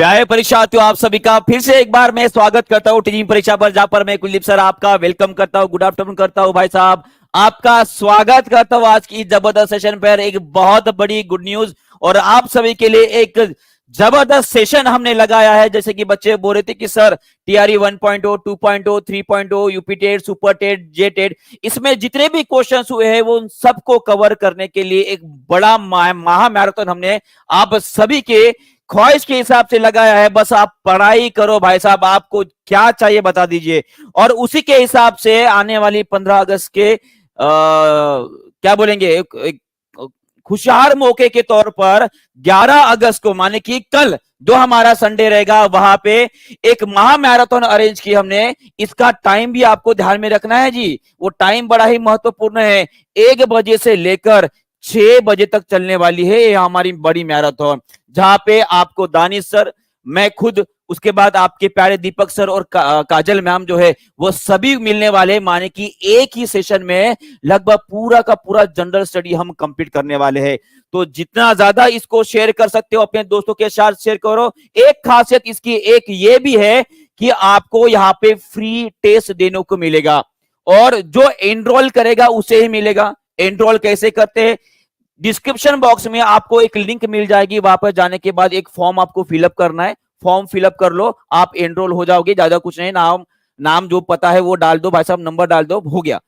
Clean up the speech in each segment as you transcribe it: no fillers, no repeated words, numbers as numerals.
प्यारे परीक्षार्थियों, आप सभी का फिर से एक बार मैं स्वागत करता हूं टीचिंग परीक्षा पर, जहां पर मैं कुलदीप सर आपका वेलकम करता हूं, गुड आफ्टरनून करता हूं। भाई साहब, आपका स्वागत करता हूं आज की जबरदस्त सेशन पर। एक बहुत बड़ी गुड न्यूज और आप सभी के लिए एक जबरदस्त सेशन हमने लगाया है। जैसे कि बच्चे बोल रहे थे कि sir TRE 1.0, 2.0, 3.0, UP TET, super TET, J TET, इसमें जितने भी क्वेश्चंस हुए हैं वो उन सबको कवर करने के लिए एक बड़ा महा मैराथन हमने आप सभी के ख्वाहिश के हिसाब से लगाया है। बस आप पढ़ाई करो भाई साहब, आपको क्या चाहिए बता दीजिए, और उसी के हिसाब से आने वाली 15 अगस्त के क्या बोलेंगे, एक खुशहाल मौके के तौर पर 11 अगस्त को, माने कि कल जो हमारा संडे रहेगा, वहां पे एक महा मैराथन अरेंज की हमने। इसका टाइम भी आपको ध्यान में रखना है जी, वो टाइम बड़ा ही महत्वपूर्ण है। 1 बजे से लेकर 6 बजे तक चलने वाली है ये हमारी बड़ी मैराथन, जहां पे आपको दानिश सर, मैं खुद, उसके बाद आपके प्यारे दीपक सर और काजल मैम जो है वो सभी मिलने वाले। माने कि एक ही सेशन में लगभग पूरा का पूरा जनरल स्टडी हम कंप्लीट करने वाले हैं। तो जितना ज्यादा इसको शेयर कर सकते हो अपने दोस्तों के साथ शेयर करो। एक खासियत इसकी एक ये भी है कि आपको यहाँ पे फ्री टेस्ट देने को मिलेगा, और जो एनरोल करेगा उसे ही मिलेगा। एनरोल कैसे करते हैं, डिस्क्रिप्शन बॉक्स में आपको एक लिंक मिल जाएगी, वहां पर जाने के बाद एक फॉर्म आपको फिलअप करना है, फॉर्म फिलअप कर लो, आप एनरोल हो जाओगे। ज्यादा कुछ नहीं, नाम जो पता है वो डाल दो भाई साहब, नंबर डाल दो, हो गया,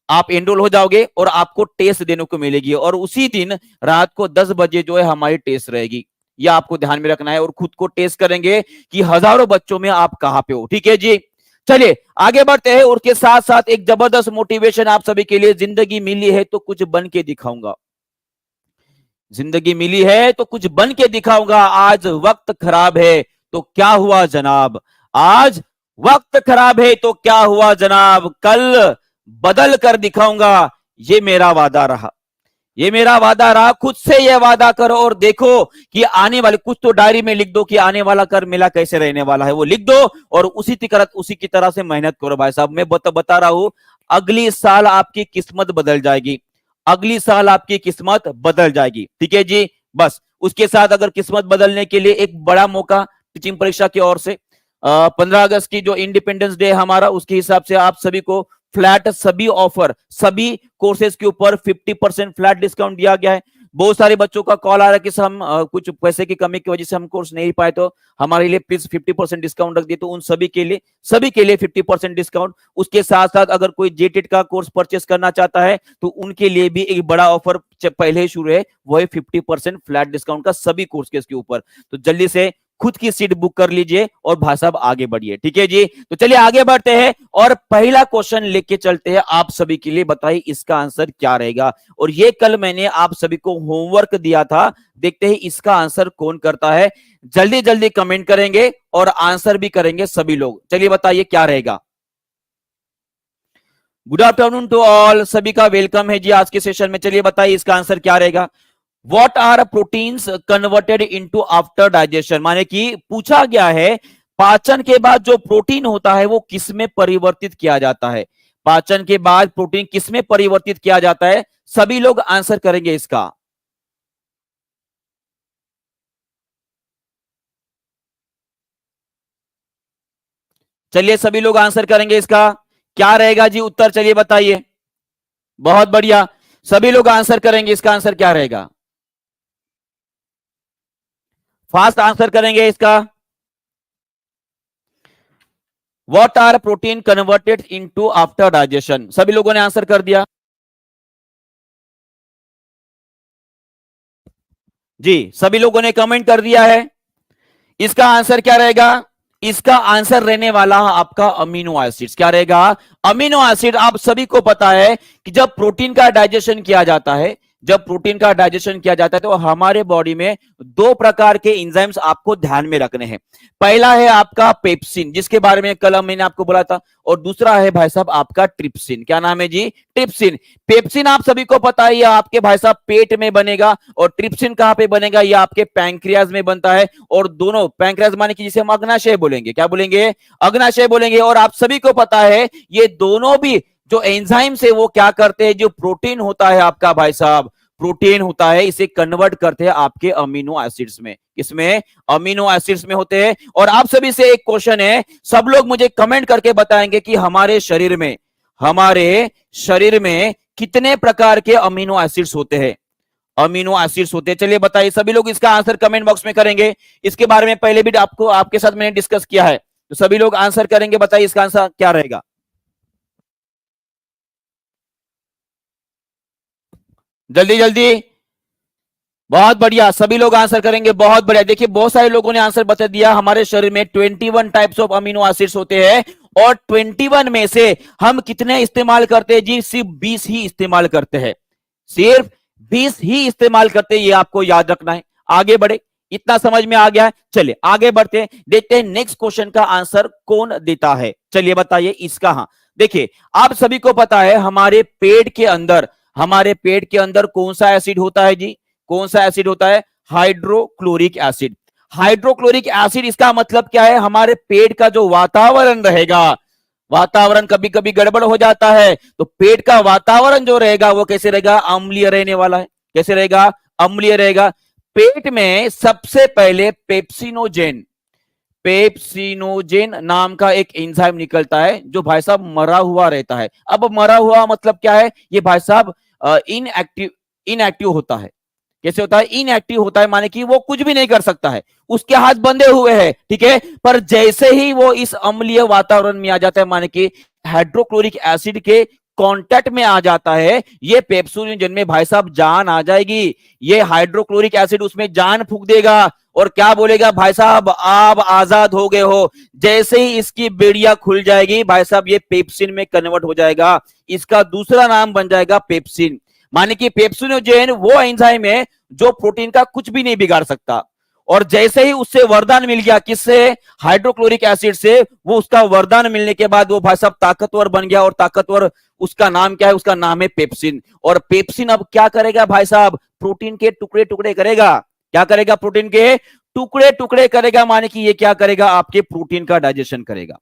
आप एनरोल हो जाओगे और आपको टेस्ट देने को मिलेगी। और उसी दिन रात को 10 बजे जो है हमारी टेस्ट रहेगी, यह आपको ध्यान में रखना है। और खुद को टेस्ट करेंगे कि हजारों बच्चों में आप कहां पे हो, ठीक है जी। चलिए आगे बढ़ते हैं। उसके साथ साथ एक जबरदस्त मोटिवेशन आप सभी के लिए, जिंदगी मिली है तो कुछ बन के दिखाऊंगा, जिंदगी मिली है तो कुछ बन के दिखाऊंगा। आज वक्त खराब है तो क्या हुआ जनाब, आज वक्त खराब है तो क्या हुआ जनाब, कल बदल कर दिखाऊंगा, ये मेरा वादा रहा, ये मेरा वादा रहा। खुद से ये वादा करो और देखो कि आने वाले, कुछ तो डायरी में लिख दो कि आने वाला कर मेला कैसे रहने वाला है, वो लिख दो और उसी की तरह से मेहनत करो भाई साहब। मैं बता रहा हूं, अगली साल आपकी किस्मत बदल जाएगी, अगली साल आपकी किस्मत बदल जाएगी, ठीक है जी। बस उसके साथ अगर किस्मत बदलने के लिए एक बड़ा मौका टीचिंग परीक्षा की ओर से 15 अगस्त की जो इंडिपेंडेंस डे हमारा, उसके हिसाब से आप सभी को फ्लैट सभी ऑफर, सभी कोर्सेज के ऊपर 50% फ्लैट डिस्काउंट दिया गया है। बहुत सारे बच्चों का कॉल आ रहा है कि हम कुछ पैसे की कमी की वजह से हम कोर्स नहीं पाए, तो हमारे लिए प्लीज 50% डिस्काउंट रख दिए। तो उन सभी के लिए 50% डिस्काउंट। उसके साथ साथ अगर कोई जेटेट का कोर्स परचेस करना चाहता है तो उनके लिए भी एक बड़ा ऑफर पहले ही शुरू है, वो है 50% फ्लैट डिस्काउंट का सभी कोर्स के ऊपर। तो जल्दी से खुद की सीट बुक कर लीजिए और भाई साहब आगे बढ़िए, ठीक है जी। तो चलिए आगे बढ़ते हैं और पहला क्वेश्चन लेके चलते हैं आप सभी के लिए। बताइए इसका आंसर क्या रहेगा, और ये कल मैंने आप सभी को होमवर्क दिया था, देखते हैं इसका आंसर कौन करता है। जल्दी जल्दी कमेंट करेंगे और आंसर भी करेंगे सभी लोग। चलिए बताइए क्या रहेगा। गुड आफ्टरनून टू ऑल, सभी का वेलकम है जी आज के सेशन में। चलिए बताइए इसका आंसर क्या रहेगा। What are proteins converted into after digestion, माने कि पूछा गया है पाचन के बाद जो प्रोटीन होता है वो किसमें परिवर्तित किया जाता है, पाचन के बाद प्रोटीन किसमें परिवर्तित किया जाता है। सभी लोग आंसर करेंगे इसका। चलिए सभी लोग आंसर करेंगे इसका, क्या रहेगा जी उत्तर, चलिए बताइए। बहुत बढ़िया, सभी लोग आंसर करेंगे, इसका आंसर क्या रहेगा, फास्ट आंसर करेंगे इसका। What are protein converted into after digestion, सभी लोगों ने आंसर कर दिया जी, सभी लोगों ने कमेंट कर दिया है। इसका आंसर क्या रहेगा, इसका आंसर रहने वाला आपका अमीनो एसिड्स। क्या रहेगा, अमीनो एसिड। आप सभी को पता है कि जब प्रोटीन का डाइजेशन किया जाता है, जब प्रोटीन का डाइजेशन किया जाता है तो हमारे बॉडी में 2 प्रकार के एंजाइम्स आपको ध्यान में रखने हैं। पहला है आपका पेप्सिन, जिसके बारे में कल मैंने आपको बोला था, और दूसरा है भाई साहब आपका ट्रिप्सिन। क्या नाम है जी, ट्रिप्सिन। पेप्सिन आप सभी को पता है, यह आपके भाई साहब पेट में बनेगा, और ट्रिप्सिन कहां पे बनेगा, यह आपके पैंक्रियाज में बनता है। और दोनों, पैंक्रियाज माने कि जिसे हम अग्नाशय बोलेंगे, क्या बोलेंगे, अग्नाशय बोलेंगे। और आप सभी को पता है ये दोनों भी जो एंजाइम से वो क्या करते हैं, जो प्रोटीन होता है आपका भाई साहब, प्रोटीन होता है, इसे कन्वर्ट करते हैं आपके अमीनो एसिड्स में। इसमें अमीनो एसिड्स में होते हैं। और आप सभी से एक क्वेश्चन है, सब लोग मुझे कमेंट करके बताएंगे कि हमारे शरीर में कितने प्रकार के अमीनो एसिड्स होते हैं। अमीनो एसिड्स होते हैं, चलिए बताइए सभी लोग, इसका आंसर कमेंट बॉक्स में करेंगे। इसके बारे में पहले भी आपके साथ मैंने डिस्कस किया है, तो सभी लोग आंसर करेंगे। बताइए इसका आंसर क्या रहेगा। जल्दी जल्दी, बहुत बढ़िया, सभी लोग आंसर करेंगे, बहुत बढ़िया। देखिए बहुत सारे लोगों ने आंसर बता दिया। हमारे शरीर में 21 टाइप्स ऑफ अमीनो एसिड्स होते हैं और 21 में से हम कितने इस्तेमाल करते हैं जी? सिर्फ 20 ही इस्तेमाल करते हैं, सिर्फ 20 ही इस्तेमाल करते हैं, ये आपको याद रखना है। आगे बढ़े, इतना समझ में आ गया है। चलिए आगे बढ़ते हैं, देखते हैं नेक्स्ट क्वेश्चन का आंसर कौन देता है। चलिए बताइए इसका। हाँ देखिए, आप सभी को पता है हमारे पेट के अंदर कौन सा एसिड होता है जी? कौन सा एसिड होता है? Hydrochloric acid. हाइड्रोक्लोरिक एसिड, इसका मतलब क्या है? हमारे पेट का जो वातावरण रहेगा, वातावरण कभी कभी गड़बड़ हो जाता है, तो पेट का वातावरण जो रहेगा वो कैसे रहेगा? अम्लीय रहने वाला है। कैसे रहेगा? अम्लीय रहेगा। पेट में सबसे पहले पेप्सिनोजेन नाम का एक एंजाइम निकलता है, जो भाई साहब मरा हुआ रहता है। अब मरा हुआ मतलब क्या है? ये भाई साहब इनएक्टिव होता है। कैसे होता है? इनएक्टिव होता है, माने कि वो कुछ भी नहीं कर सकता है, उसके हाथ बंधे हुए हैं, ठीक है। पर जैसे ही वो इस अम्लीय वातावरण में आ जाता है, माने कि हाइड्रोक्लोरिक एसिड के कांटेक्ट में आ जाता है, ये पेप्सिनोजेन में भाई साहब जान आ जाएगी। ये हाइड्रोक्लोरिक एसिड उसमें जान फूंक देगा और क्या बोलेगा? भाई साहब आप आजाद हो गए हो। जैसे ही इसकी बेड़िया खुल जाएगी भाई साहब, ये पेप्सिन में कन्वर्ट हो जाएगा। इसका दूसरा नाम बन जाएगा पेप्सिन। माने कि पेप्सिनोजेन वो एंजाइम है जो प्रोटीन का कुछ भी नहीं बिगाड़ सकता। और जैसे ही उससे वरदान मिल गया, किससे? हाइड्रोक्लोरिक एसिड से। वो उसका वरदान मिलने के बाद वो भाई साहब ताकतवर बन गया, और ताकतवर उसका नाम क्या है? उसका नाम है पेप्सिन। और पेप्सिन अब क्या करेगा भाई साहब? प्रोटीन के टुकड़े टुकड़े करेगा। क्या करेगा? प्रोटीन के टुकड़े टुकड़े करेगा। माने कि ये क्या करेगा? आपके प्रोटीन का डाइजेशन करेगा।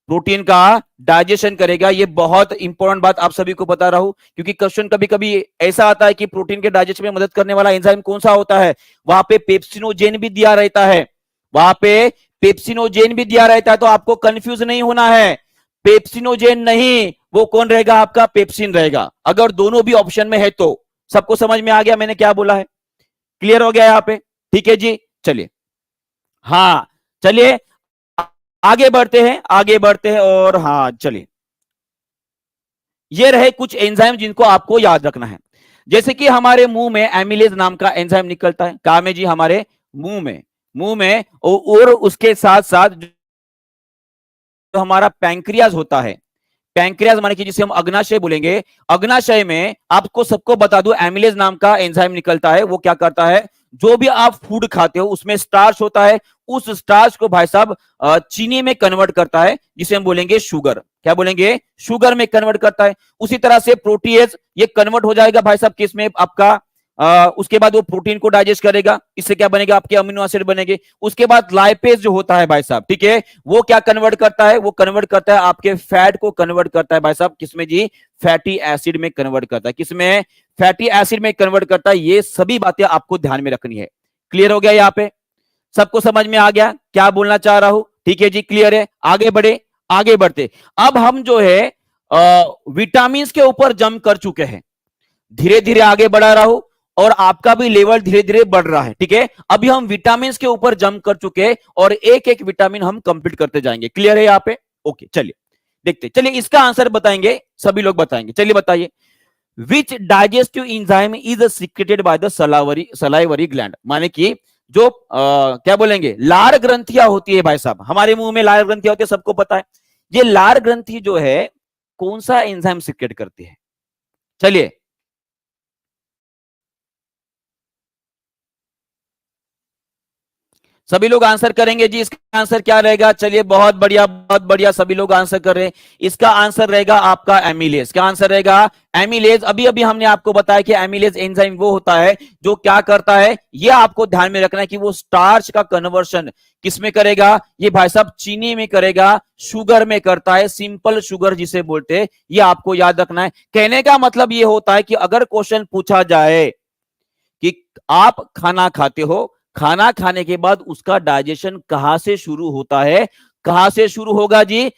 प्रोटीन का डाइजेशन करेगा। ये बहुत इंपॉर्टेंट बात आप सभी को बता रहा हूं, क्योंकि क्वेश्चन कभी कभी ऐसा आता है कि प्रोटीन के डाइजेशन में मदद करने वाला एंजाइम कौन सा होता है? वहां पे पेप्सिनोजेन भी दिया रहता है, वहां पे पेप्सिनोजेन भी दिया रहता है। तो आपको कंफ्यूज नहीं होना है, पेप्सिनोजेन नहीं, वो कौन रहेगा? आपका पेप्सिन रहेगा। अगर दोनों भी ऑप्शन में है तो सबको समझ में आ गया मैंने क्या बोला है? क्लियर हो गया यहाँ पे? ठीक है जी, चलिए। हाँ चलिए आगे बढ़ते हैं और हाँ चलिए, ये रहे कुछ एंजाइम जिनको आपको याद रखना है। जैसे कि हमारे मुंह में एमिलेज नाम का एंजाइम निकलता है। कहा में जी? हमारे मुंह में और उसके साथ साथ जो हमारा पैंक्रियाज होता है, पैंक्रियाज माने कि जिसे हम अग्नाशय बोलेंगे, अग्नाशय में आपको सबको बता दूं एमिलेज नाम का एंजाइम निकलता है। वो क्या करता है? जो भी आप फूड खाते हो उसमें स्टार्च होता है, उस स्टार्च को भाई साहब चीनी में कन्वर्ट करता है, जिसे हम बोलेंगे शुगर। क्या बोलेंगे? शुगर में कन्वर्ट करता है। उसी तरह से प्रोटीएज ये कन्वर्ट हो जाएगा भाई साहब किस में? आपका उसके बाद वो प्रोटीन को डाइजेस्ट करेगा, इससे क्या बनेगा? आपके अमीनो एसिड बनेंगे। उसके बाद लाइपेज जो होता है भाई साहब, ठीक है, वो क्या कन्वर्ट करता है? वो कन्वर्ट करता है आपके फैट को कन्वर्ट करता है भाई साहब किसमें जी? फैटी एसिड में कन्वर्ट करता है। किसमें? फैटी एसिड में कन्वर्ट करता है। ये सभी बातें आपको ध्यान में रखनी है। क्लियर हो गया? यहाँ पे सबको समझ में आ गया क्या बोलना चाह रहा हूं? ठीक है जी, क्लियर है। आगे बढ़ते। अब हम जो है विटामिन के ऊपर जंप कर चुके हैं, धीरे धीरे आगे बढ़ा रहा हूं और आपका भी लेवल धीरे धीरे बढ़ रहा है, ठीक है। अभी हम विटामिन के ऊपर जंप कर चुके हैं और एक एक विटामिन हम कंप्लीट करते जाएंगे। क्लियर है यहाँ पे? ओके चलिए देखते। चलिए इसका आंसर बताएंगे, सभी लोग बताएंगे। चलिए बताइए, विच digestive enzyme is secreted by the salivary gland. माने कि जो क्या बोलेंगे, लार ग्रंथियां होती है भाई साहब, हमारे मुंह में लार ग्रंथियां होती है, सबको पता है। ये लार ग्रंथि जो है कौन सा एंजाइम सिक्रेट करती है? चलिए सभी लोग आंसर करेंगे जी। इसका आंसर क्या रहेगा? चलिए बहुत बढ़िया, बहुत बढ़िया, सभी लोग आंसर कर रहे हैं। इसका आंसर रहेगा आपका एमिलेज। क्या आंसर रहेगा? एमिलेज। अभी अभी हमने आपको बताया कि एमिलेज एंजाइम वो होता है जो क्या करता है, ये आपको ध्यान में रखना है कि वो स्टार्च का कन्वर्शन किसमें करेगा? ये भाई साहब चीनी में करेगा, शुगर में करता है, सिंपल शुगर जिसे बोलते हैं। ये आपको याद रखना है। कहने का मतलब ये होता है कि अगर क्वेश्चन पूछा जाए कि आप खाना खाते हो, खाना खाने के बाद उसका डाइजेशन कहां से शुरू होता है? कहां से शुरू होगा जी?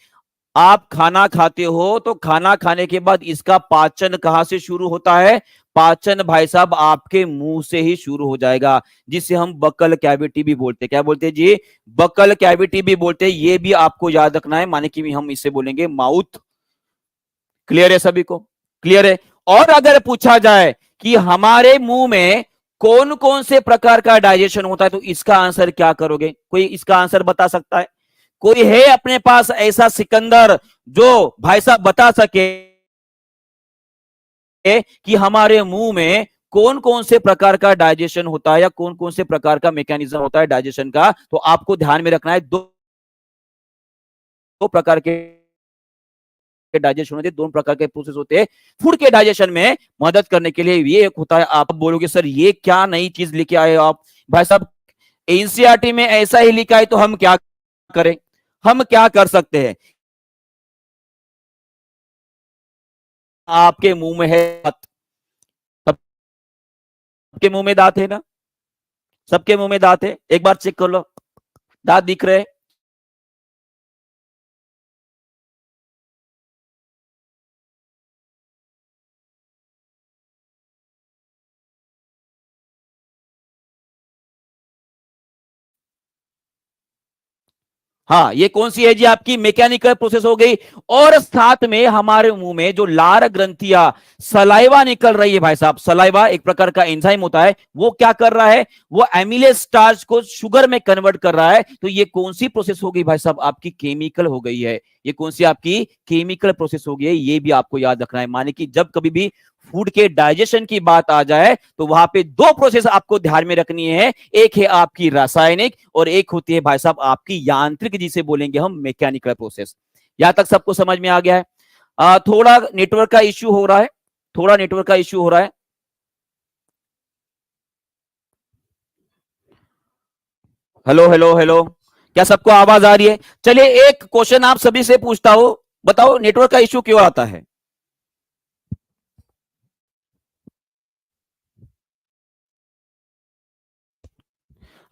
आप खाना खाते हो तो खाना खाने के बाद इसका पाचन कहां से शुरू होता है? पाचन भाई साहब आपके मुंह से ही शुरू हो जाएगा, जिसे हम बकल कैविटी भी बोलते हैं। क्या बोलते हैं जी? बकल कैविटी भी बोलते हैं। ये भी आपको याद रखना है, माने कि हम इसे बोलेंगे माउथ। क्लियर है सभी को? क्लियर है? और अगर पूछा जाए कि हमारे मुंह में कौन कौन से प्रकार का डाइजेशन होता है, तो इसका आंसर क्या करोगे? कोई इसका आंसर बता सकता है? कोई है अपने पास ऐसा सिकंदर जो भाई साहब बता सके कि हमारे मुंह में कौन कौन से प्रकार का डाइजेशन होता है, या कौन कौन से प्रकार का मैकेनिज्म होता है डाइजेशन का? तो आपको ध्यान में रखना है, दो प्रकार के डाइजेशन होते हैं, दोनों प्रकार के प्रोसेस होते हैं फूड के डाइजेशन में मदद करने के लिए। ये एक होता है, आप बोलोगे सर ये क्या नई चीज लेके आए हो आप? भाई साहब एनसीईआरटी में ऐसा ही लिखा है, तो हम क्या करें? हम क्या कर सकते हैं? आपके मुंह में है दांत, सबके मुंह में दांत है ना? सबके मुंह में दांत है, एक बार चेक कर लो, दांत दिख रहे हैं? हाँ, ये कौन सी है जी? आपकी मैकेनिकल प्रोसेस हो गई। और साथ में हमारे मुंह में जो लार ग्रंथियां सलाइवा निकल रही है भाई साहब, सलाइवा एक प्रकार का एंजाइम होता है, वो क्या कर रहा है? वो एमिलेज स्टार्च को शुगर में कन्वर्ट कर रहा है। तो ये कौन सी प्रोसेस हो गई भाई साहब? आपकी केमिकल हो गई है। ये कौन सी आपकी केमिकल प्रोसेस हो गई है? ये भी आपको याद रखना है। माने कि जब कभी भी फूड के डाइजेशन की बात आ जाए, तो वहां पे दो प्रोसेस आपको ध्यान में रखनी है। एक है आपकी रासायनिक, और एक होती है भाई साहब आपकी यांत्रिक, जिसे बोलेंगे हम मैकेनिकल प्रोसेस। यहां तक सबको समझ में आ गया है? थोड़ा नेटवर्क का इश्यू हो रहा है, थोड़ा नेटवर्क का इश्यू हो रहा है। हेलो हेलो हेलो, क्या सबको आवाज आ रही है? चलिए एक क्वेश्चन आप सभी से पूछता हूं, बताओ नेटवर्क का इश्यू क्यों आता है?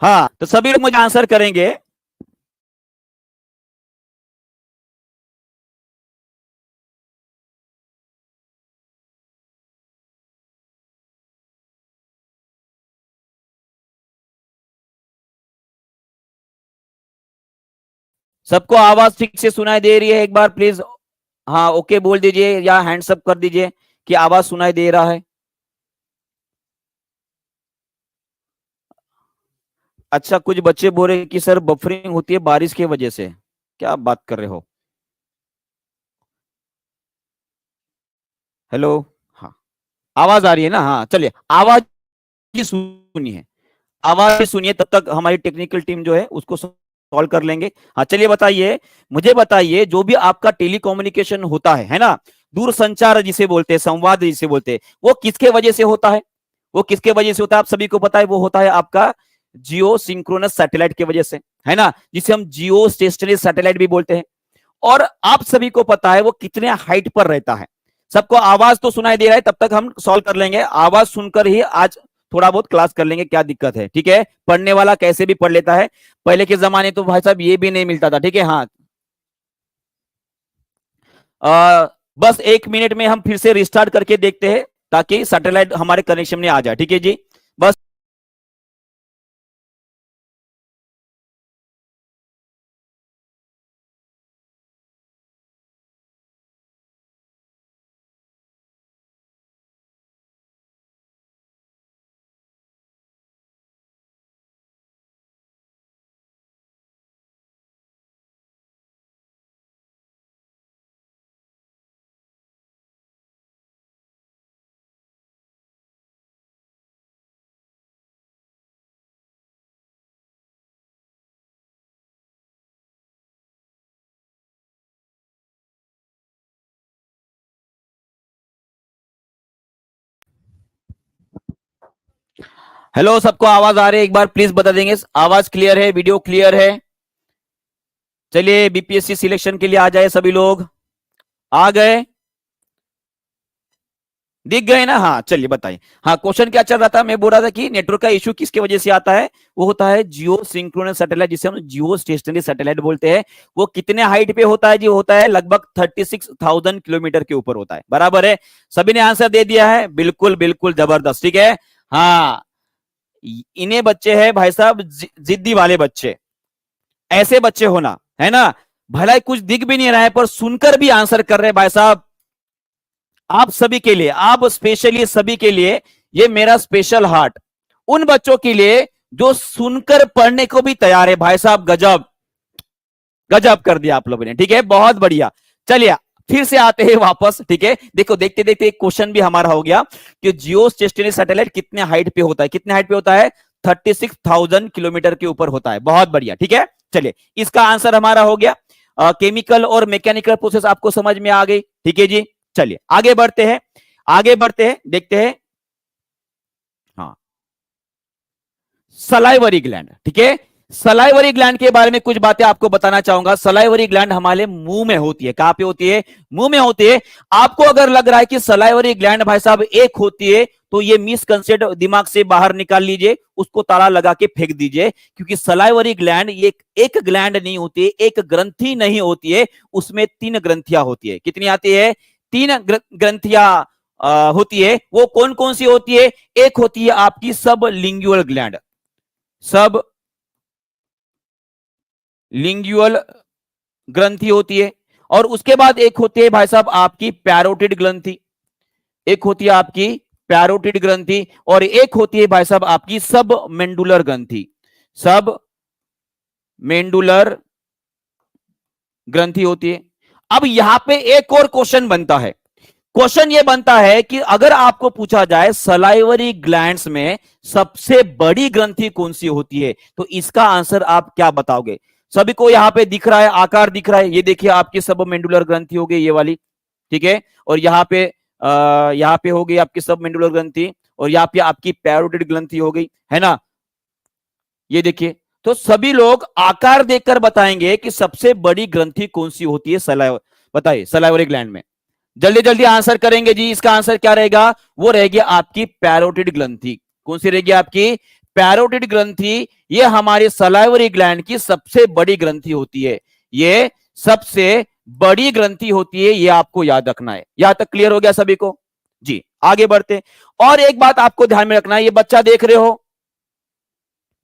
हाँ, तो सभी लोग मुझे आंसर करेंगे। सबको आवाज ठीक से सुनाई दे रही है? एक बार प्लीज हाँ ओके बोल दीजिए, या हैंड्स अप कर दीजिए कि आवाज सुनाई दे रहा है। अच्छा, कुछ बच्चे बोल रहे हैं कि सर बफरिंग होती है बारिश की वजह से। क्या बात कर रहे हो? हेलो। हाँ, आवाज आ रही है ना? हाँ चलिए, आवाज ही सुनिए, आवाज ही सुनिए, तब तक हमारी टेक्निकल टीम जो है उसको सॉल्व कर लेंगे। हाँ चलिए बताइए, मुझे बताइए, जो भी आपका टेलीकम्युनिकेशन होता है ना, दूर संचार जिसे बोलते हैं, संवाद जिसे बोलते हैं, वो किसके वजह से होता है? वो किसके वजह से होता है? आप सभी को पता है, वो होता है आपका जियो सिंक्रोनस सैटेलाइट की वजह से, है ना, जिसे हम जियो स्टेशनरी सैटेलाइट भी बोलते हैं। और आप सभी को पता है वो कितने हाइट पर रहता है। सबको आवाज तो सुनाई दे रहा है? तब तक हम सॉल्व कर लेंगे, आवाज सुनकर ही आज थोड़ा बहुत क्लास कर लेंगे, क्या दिक्कत है? ठीक है, पढ़ने वाला कैसे भी पढ़ लेता है। पहले के जमाने तो भाई साहब ये भी नहीं मिलता था। ठीक है, हाँ। बस 1 मिनट में हम फिर से रिस्टार्ट करके देखते हैं, ताकि सैटेलाइट हमारे कनेक्शन में आ जाए। ठीक है जी, बस। हेलो, सबको आवाज आ रही है? एक बार प्लीज बता देंगे, आवाज क्लियर है, वीडियो क्लियर है? चलिए बीपीएससी सिलेक्शन के लिए आ जाए सभी लोग। आ गए? दिख गए ना? हाँ चलिए बताइए। हाँ क्वेश्चन क्या चल रहा था, मैं बोल रहा था कि नेटवर्क का इशू किसके वजह से आता है, वो होता है जियो सिंक्रोनस सैटेलाइट, जिसे हम जियो स्टेशनरी सैटेलाइट बोलते हैं। वो कितने हाइट पे होता है जी? होता है लगभग 36,000 किलोमीटर के ऊपर होता है। बराबर है? सभी ने आंसर दे दिया है, बिल्कुल बिल्कुल जबरदस्त, ठीक है। हाँ इन्हें बच्चे हैं भाई साहब जिद्दी वाले बच्चे, ऐसे बच्चे होना है ना। भला कुछ दिख भी नहीं रहा है पर सुनकर भी आंसर कर रहे हैं भाई साहब। आप सभी के लिए, आप स्पेशली सभी के लिए ये मेरा स्पेशल हार्ट, उन बच्चों के लिए जो सुनकर पढ़ने को भी तैयार है भाई साहब। गजब गजब कर दिया आप लोगों ने, ठीक है, बहुत बढ़िया। चलिए फिर से आते हैं वापस, ठीक है। देखो देखते देखते एक क्वेश्चन भी हमारा हो गया कि जियो स्टेशनरी सैटेलाइट कितने हाइट पे होता है, कितने हाइट पे होता है? 36,000 किलोमीटर के ऊपर होता है। बहुत बढ़िया, ठीक है। चलिए इसका आंसर हमारा हो गया। केमिकल और मैकेनिकल प्रोसेस आपको समझ में आ गई, ठीक है जी। चलिए आगे बढ़ते हैं, आगे बढ़ते हैं, देखते हैं। हाँ सलाइवरी ग्लैंड, ठीक है। सलाइवरी ग्लैंड के बारे में कुछ बातें आपको बताना चाहूंगा। सलाइवरी ग्लैंड हमारे मुंह में होती है। कहां पे होती है? मुंह में होती है। आपको अगर लग रहा है कि सलाइवरी ग्लैंड भाई साहब एक होती है, तो ये मिसकंसेप्ट दिमाग से बाहर निकाल लीजिए, उसको ताला लगा के फेंक दीजिए। क्योंकि सलाइवरी ग्लैंड ये एक ग्लैंड नहीं होती है, एक ग्रंथि नहीं होती है, उसमें 3 ग्रंथियां होती है। कितनी आती है? 3 ग्रंथियां होती है। वो कौन कौन सी होती है? एक होती है आपकी सब लिंगुअल ग्लैंड, सब लिंगुअल ग्रंथि होती है। और उसके बाद एक होती है भाई साहब आपकी पैरोटिड ग्रंथि, एक होती है आपकी पैरोटिड ग्रंथि, और एक होती है भाई साहब आपकी सब मेंडुलर ग्रंथि, सब मेंडुलर ग्रंथि होती है। अब यहां पे एक और क्वेश्चन बनता है। क्वेश्चन ये बनता है कि अगर आपको पूछा जाए सलाइवरी ग्लैंड्स में सबसे बड़ी ग्रंथि कौन सी होती है, तो इसका आंसर आप क्या बताओगे? सभी को यहां पे दिख रहा है, आकार दिख रहा है, ये देखिए आपकी सब मेंडुलर ग्रंथि हो गई ये वाली, ठीक है। और यहाँ पे हो गई आपकी सब मेंडुलर ग्रंथि, और यहाँ पे आपकी पैरोटिड ग्रंथि हो गई, है ना। ये देखिए, तो सभी लोग आकार देखकर बताएंगे कि सबसे बड़ी ग्रंथि कौन सी होती है सलाइव, बताइए सलाइवरी ग्लैंड में। जल्दी जल्दी आंसर करेंगे जी। इसका आंसर क्या रहेगा? वो रहेगी आपकी पैरोटिड ग्रंथि। कौन सी रहेगी? आपकी पैरोटिड ग्रंथि। ये हमारी सलाइवरी ग्लैंड की सबसे बड़ी ग्रंथि होती है, ये सबसे बड़ी ग्रंथि होती है, ये आपको याद रखना है। यहां तक क्लियर हो गया सभी को जी? आगे बढ़ते। और एक बात आपको ध्यान में रखना है, ये बच्चा देख रहे हो,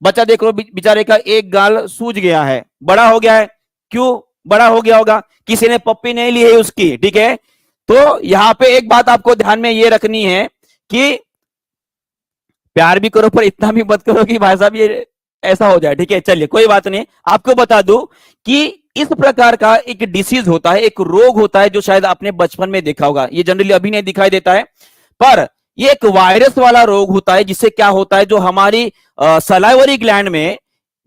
बच्चा देख लो, बेचारे का एक गाल सूज गया है, बड़ा हो गया है। क्यों बड़ा हो गया होगा? किसी ने पप्पी नहीं ली है उसकी, ठीक है। तो यहां पे एक बात आपको ध्यान में ये रखनी है कि प्यार भी करो पर इतना भी मत करो कि भाई साहब ये ऐसा हो जाए, ठीक है। चलिए कोई बात नहीं, आपको बता दूं कि इस प्रकार का एक डिसीज होता है, एक रोग होता है, जो शायद आपने बचपन में देखा होगा। ये जनरली अभी नहीं दिखाई देता है, पर ये एक वायरस वाला रोग होता है, जिससे क्या होता है, जो हमारी सलाइवरी ग्लैंड में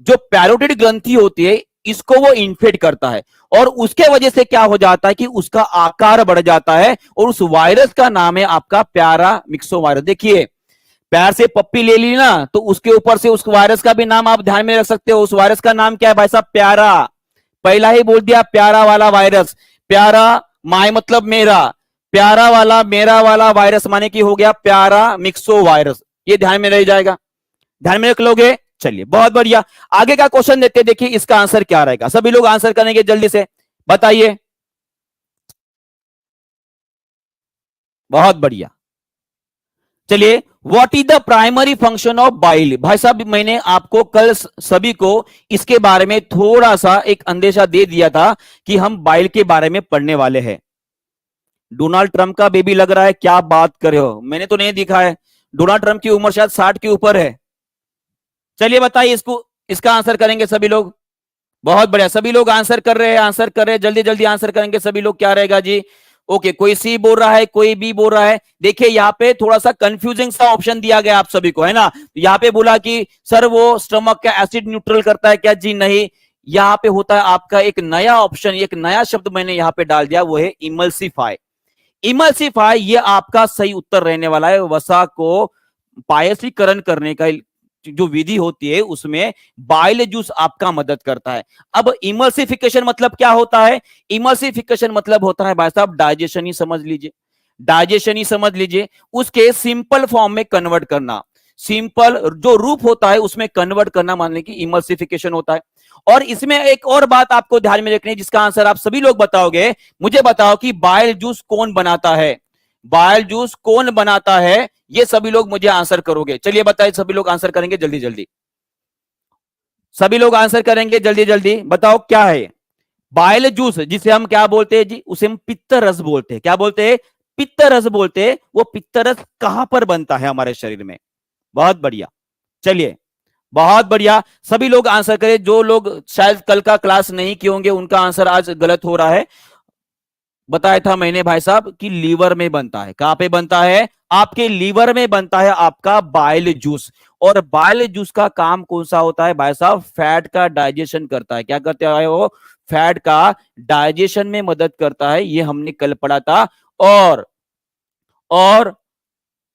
जो पैरोटिड ग्रंथि होती है, इसको वो इन्फेक्ट करता है, और उसके वजह से क्या हो जाता है कि उसका आकार बढ़ जाता है, और उस वायरस का नाम है आपका प्यारा मिक्सो वायरस। देखिए पैर से पप्पी ले ली ना, तो उसके ऊपर से उस वायरस का भी नाम आप ध्यान में रख सकते हो। उस वायरस का नाम क्या है भाई साहब? प्यारा। पहला ही बोल दिया, प्यारा वाला वायरस। प्यारा माय मतलब मेरा, प्यारा वाला मेरा वाला वायरस माने कि हो गया प्यारा मिक्सो वायरस। ये ध्यान में रह जाएगा, ध्यान में रख लोगे। चलिए बहुत बढ़िया, आगे का क्वेश्चन देते, देखिए इसका आंसर क्या रहेगा। सभी लोग आंसर करेंगे, जल्दी से बताइए। बहुत बढ़िया। चलिए, what is the primary function of bile? भाई साहब मैंने आपको कल सभी को इसके बारे में थोड़ा सा एक अंदेशा दे दिया था कि हम बाइल के बारे में पढ़ने वाले हैं। डोनाल्ड ट्रंप का बेबी लग रहा है, क्या बात कर रहे हो, मैंने तो नहीं दिखा है। डोनाल्ड ट्रंप की उम्र शायद 60 के ऊपर है। चलिए बताइए इसको, इसका आंसर करेंगे सभी लोग। बहुत बढ़िया, सभी लोग आंसर कर रहे हैं, आंसर कर रहे हैं, जल्दी जल्दी आंसर करेंगे सभी लोग। क्या रहेगा जी? ओके, कोई सी बोल रहा है, कोई बी बोल रहा है। देखिए यहाँ पे थोड़ा सा कंफ्यूजिंग सा ऑप्शन दिया गया आप सभी को, है ना। यहाँ पे बोला कि सर वो स्टमक का एसिड न्यूट्रल करता है क्या? जी नहीं, यहाँ पे होता है आपका एक नया ऑप्शन, एक नया शब्द मैंने यहाँ पे डाल दिया, वो है इमल्सिफाई। इमल्सिफाई ये आपका सही उत्तर रहने वाला है। वसा को पायसीकरण करने का जो विधि होती है, उसमें बाइल जूस आपका मदद करता है। अब इमल्सिफिकेशन मतलब क्या होता है? इमल्सिफिकेशन मतलब होता है भाई साहब डाइजेशन ही समझ लीजिए। डाइजेशन ही समझ लीजिए, उसके सिंपल फॉर्म में कन्वर्ट करना, सिंपल जो रूप होता है उसमें कन्वर्ट करना, मान लीजिए इमल्सिफिकेशन होता है। और इसमें एक और बात आपको ध्यान में रखनी है जिसका आंसर आप सभी लोग बताओगे। मुझे बताओ कि बाइल जूस कौन बनाता है, बाइल जूस कौन बनाता है, ये सभी लोग मुझे आंसर करोगे। चलिए बताइए, सभी लोग आंसर करेंगे जल्दी जल्दी, सभी लोग आंसर करेंगे जल्दी जल्दी, बताओ क्या है बाइल जूस, जिसे हम क्या बोलते हैं जी, उसे हम पित्त रस बोलते हैं। क्या बोलते हैं? पित्त रस बोलते हैं। वो पित्त रस कहां पर बनता है हमारे शरीर में? बहुत बढ़िया, चलिए बहुत बढ़िया, सभी लोग आंसर करें। जो लोग शायद कल का क्लास नहीं किए होंगे उनका आंसर आज गलत हो रहा है। बताया था मैंने भाई साहब कि लीवर में बनता है। कहां पे बनता है? आपके लीवर में बनता है आपका बाइल जूस। और बाइल जूस का काम कौन सा होता है भाई साहब? फैट का डाइजेशन करता है। क्या करता है वो? फैट का डाइजेशन में मदद करता है, ये हमने कल पढ़ा था। और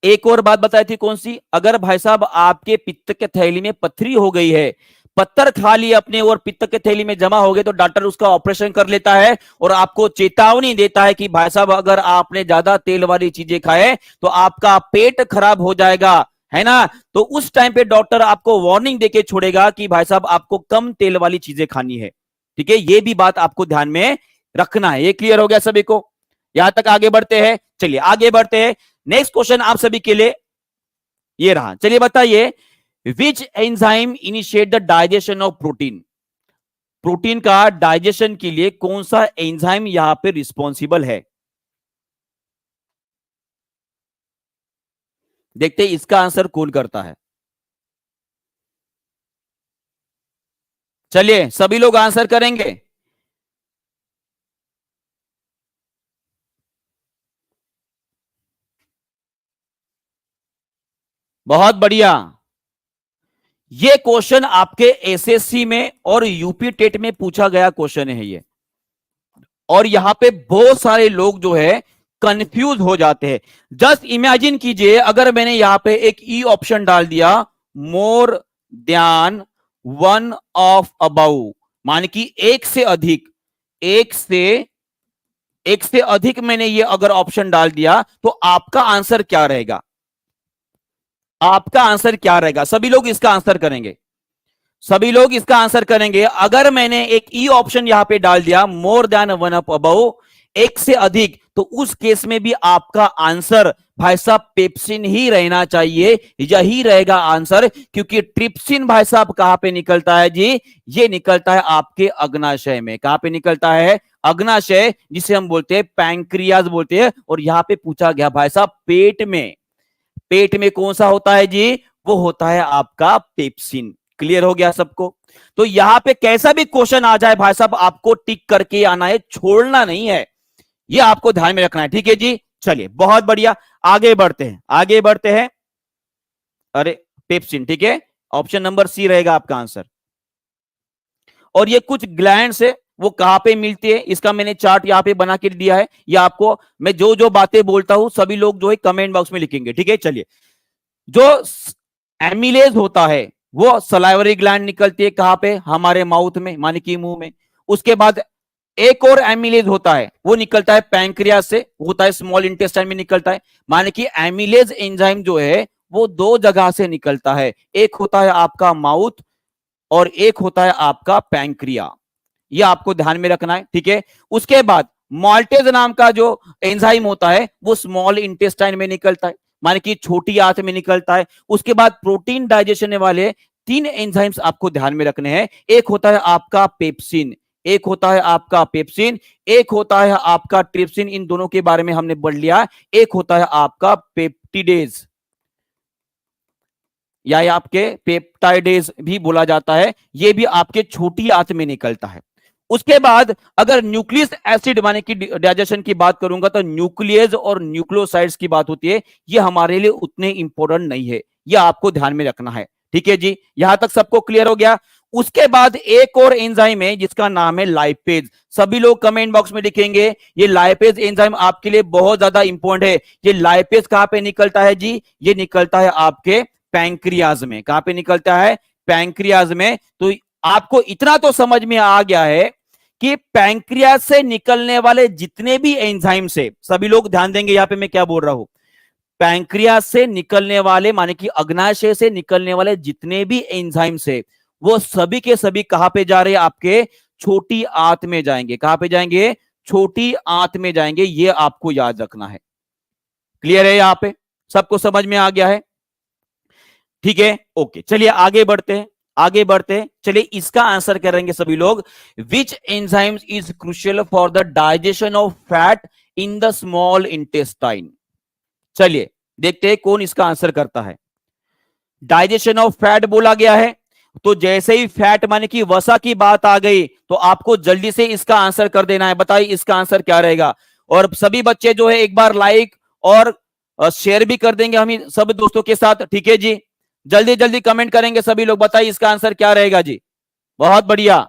एक और बात बताई थी, कौन सी? अगर भाई साहब आपके पित्त के थैली में पथरी हो गई है, पत्थर खा लिए अपने और पित्त के थैली में जमा हो गए, तो डॉक्टर उसका ऑपरेशन कर लेता है और आपको चेतावनी देता है कि भाई साहब अगर आपने ज्यादा तेल वाली चीजें खाए तो आपका पेट खराब हो जाएगा, है ना। तो उस टाइम पे डॉक्टर आपको वार्निंग देके छोड़ेगा कि भाई साहब आपको कम तेल वाली चीजें खानी है। ठीक है, ये भी बात आपको ध्यान में रखना है। ये क्लियर हो गया सभी को? यहां तक आगे बढ़ते हैं, चलिए आगे बढ़ते हैं। नेक्स्ट क्वेश्चन आप सभी के लिए ये रहा, चलिए बताइए, which enzyme initiate the digestion of protein? Protein का डाइजेशन के लिए कौन सा एंजाइम यहां पे रिस्पॉन्सिबल है? देखते हैं इसका आंसर कौन करता है। चलिए सभी लोग आंसर करेंगे। बहुत बढ़िया, ये क्वेश्चन आपके एसएससी में और यूपी टेट में पूछा गया क्वेश्चन है ये। और यहां पे बहुत सारे लोग जो है कंफ्यूज हो जाते हैं। जस्ट इमेजिन कीजिए अगर मैंने यहां पे एक ई ऑप्शन डाल दिया, more than one of about, मान कि एक से अधिक, एक से एक से अधिक मैंने ये अगर ऑप्शन डाल दिया तो आपका आंसर क्या रहेगा? आपका आंसर क्या रहेगा? सभी लोग इसका आंसर करेंगे, सभी लोग इसका आंसर करेंगे। अगर मैंने एक ई ऑप्शन यहां पे डाल दिया, more than one up above, एक से अधिक, तो उस केस में भी आपका आंसर भाई साहब पेप्सिन ही रहना चाहिए, यही रहेगा आंसर। क्योंकि ट्रिप्सिन भाई साहब कहां पे निकलता है जी? ये निकलता है आपके अग्नाशय में। कहां पे निकलता है? अग्नाशय, जिसे हम बोलते हैं पैंक्रियाज बोलते हैं। और यहां पे पूछा गया भाई साहब पेट में, पेट में कौन सा होता है जी? वो होता है आपका पेप्सिन। क्लियर हो गया सबको? तो यहां पे कैसा भी क्वेश्चन आ जाए भाई साहब आपको टिक करके आना है, छोड़ना नहीं है, ये आपको ध्यान में रखना है। ठीक है जी, चलिए बहुत बढ़िया, आगे बढ़ते हैं, आगे बढ़ते हैं। अरे पेप्सिन, ठीक है, ऑप्शन नंबर सी रहेगा आपका आंसर। और ये कुछ ग्लैंड है, वो कहां पे मिलती है इसका मैंने चार्ट यहां पे बना के दिया है। ये आपको मैं जो जो बातें बोलता हूं सभी लोग जो है कमेंट बॉक्स में लिखेंगे। ठीक है, चलिए, जो एमिलेज होता है वो सलाइवरी ग्लैंड निकलती है कहां पे? हमारे माउथ में, माने कि मुंह में। उसके बाद एक और एमिलेज होता है, वो निकलता है पैंक्रियास से, होता है स्मॉल इंटेस्टाइन में निकलता है। माने कि एमिलेज एंजाइम जो है वो दो जगह से निकलता है, एक होता है आपका माउथ और एक होता है आपका पैंक्रिया। ये आपको ध्यान में रखना है, ठीक है। उसके बाद माल्टेज नाम का जो एंजाइम होता है वो स्मॉल इंटेस्टाइन में निकलता है, माने कि छोटी आंत में निकलता है। उसके बाद प्रोटीन डाइजेशन वाले तीन एंजाइम्स आपको ध्यान में रखने हैं। एक होता है आपका पेप्सिन, एक होता है आपका पेप्सिन, एक होता है आपका ट्रिप्सिन, इन दोनों के बारे में हमने पढ़ लिया। एक होता है आपका पेप्टिडेज, या आपके पेप्टाइडेज भी बोला जाता है, ये भी आपके छोटी आंत में निकलता है। उसके बाद अगर न्यूक्लियस एसिड माने कि डाइजेशन की बात करूंगा तो न्यूक्लियस और न्यूक्लियोसाइड्स की बात होती है, ये हमारे लिए उतने इंपॉर्टेंट नहीं है, ये आपको ध्यान में रखना है। ठीक है जी, यहां तक सबको क्लियर हो गया? उसके बाद एक और एंजाइम है जिसका नाम है लाइपेज। सभी लोग कमेंट बॉक्स में लिखेंगे, ये लाइपेज एंजाइम आपके लिए बहुत ज्यादा इंपॉर्टेंट है। ये लाइपेज कहां पे निकलता है जी? ये निकलता है आपके पैंक्रियाज में। कहां पे निकलता है? पैंक्रियाज में। तो आपको इतना तो समझ में आ गया है कि पैंक्रियाज से निकलने वाले जितने भी एंजाइम से, सभी लोग ध्यान देंगे यहां पे मैं क्या बोल रहा हूं, पैंक्रियाज से निकलने वाले माने कि अग्नाशय से निकलने वाले जितने भी एंजाइम से, वो सभी के सभी कहां पे जा रहे हैं, आपके छोटी आंत में जाएंगे। कहां पे जाएंगे, छोटी आंत में जाएंगे। ये आपको याद रखना है। क्लियर है, यहां पे सबको समझ में आ गया है? ठीक है, ओके, चलिए आगे बढ़ते हैं, आगे बढ़ते हैं। चलिए इसका आंसर करेंगे सभी लोग। Which enzymes is crucial for the digestion of fat in the small intestine. चलिए देखते हैं कौन इसका आंसर करता है। डाइजेशन ऑफ फैट बोला गया है, तो जैसे ही फैट माने कि वसा की बात आ गई तो आपको जल्दी से इसका आंसर कर देना है। बताइए इसका आंसर क्या रहेगा। और सभी बच्चे जो है एक बार लाइक और शेयर भी कर देंगे हम सब दोस्तों के साथ। ठीक है जी, जल्दी जल्दी कमेंट करेंगे सभी लोग। बताइए इसका आंसर क्या रहेगा जी। बहुत बढ़िया,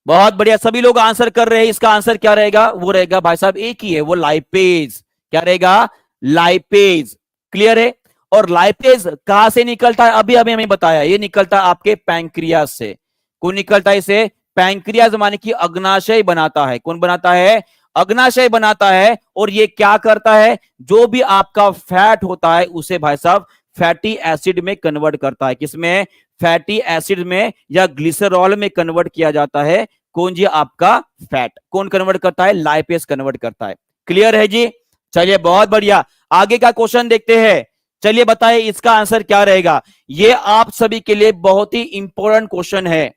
बहुत बढ़िया, सभी लोग आंसर कर रहे हैं। इसका आंसर क्या रहेगा, वो रहेगा भाई साहब एक ही है, वो लाइपेज। क्या रहेगा, लाइपेज। क्लियर है। और लाइपेज कहां से निकलता है, अभी अभी हमें बताया, ये निकलता है आपके पैंक्रियाज से। कौन निकलता है इसे, पैंक्रियाज माने कि अग्नाशय बनाता है। कौन बनाता है, अग्नाशय बनाता है। और ये क्या करता है, जो भी आपका फैट होता है उसे भाई साहब फैटी एसिड में कन्वर्ट करता है। किसमें, फैटी एसिड में या ग्लिसरॉल में कन्वर्ट किया जाता है। कौन जी, आपका फैट। कौन कन्वर्ट करता है, लाइपेज कन्वर्ट करता है। क्लियर है जी। चलिए बहुत बढ़िया, आगे का क्वेश्चन देखते हैं। चलिए बताइए इसका आंसर क्या रहेगा। ये आप सभी के लिए बहुत ही इंपॉर्टेंट क्वेश्चन है।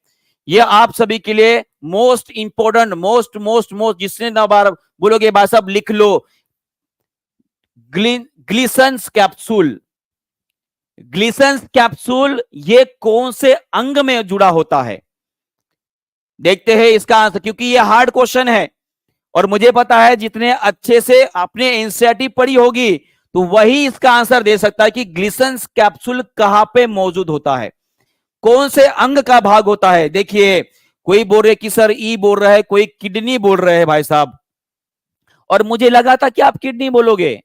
ये आप सभी के लिए most important, most most most, जिसने ना बार बोलोगे भाई साहब लिख लो, ग्लिसन्स कैप्सूल। ग्लिसन्स कैप्सूल ये कौन से अंग में जुड़ा होता है। देखते हैं इसका आंसर, क्योंकि ये हार्ड क्वेश्चन है और मुझे पता है जितने अच्छे से आपने एनसीईआरटी पढ़ी होगी तो वही इसका आंसर दे सकता है कि ग्लिसन्स कैप्सूल कहां पे मौजूद होता है, कौन से अंग का भाग होता है। देखिए कोई बोल रहे कि सर ई बोल रहा है, कोई किडनी बोल रहे हैं भाई साहब, और मुझे लगा था कि आप किडनी बोलोगे।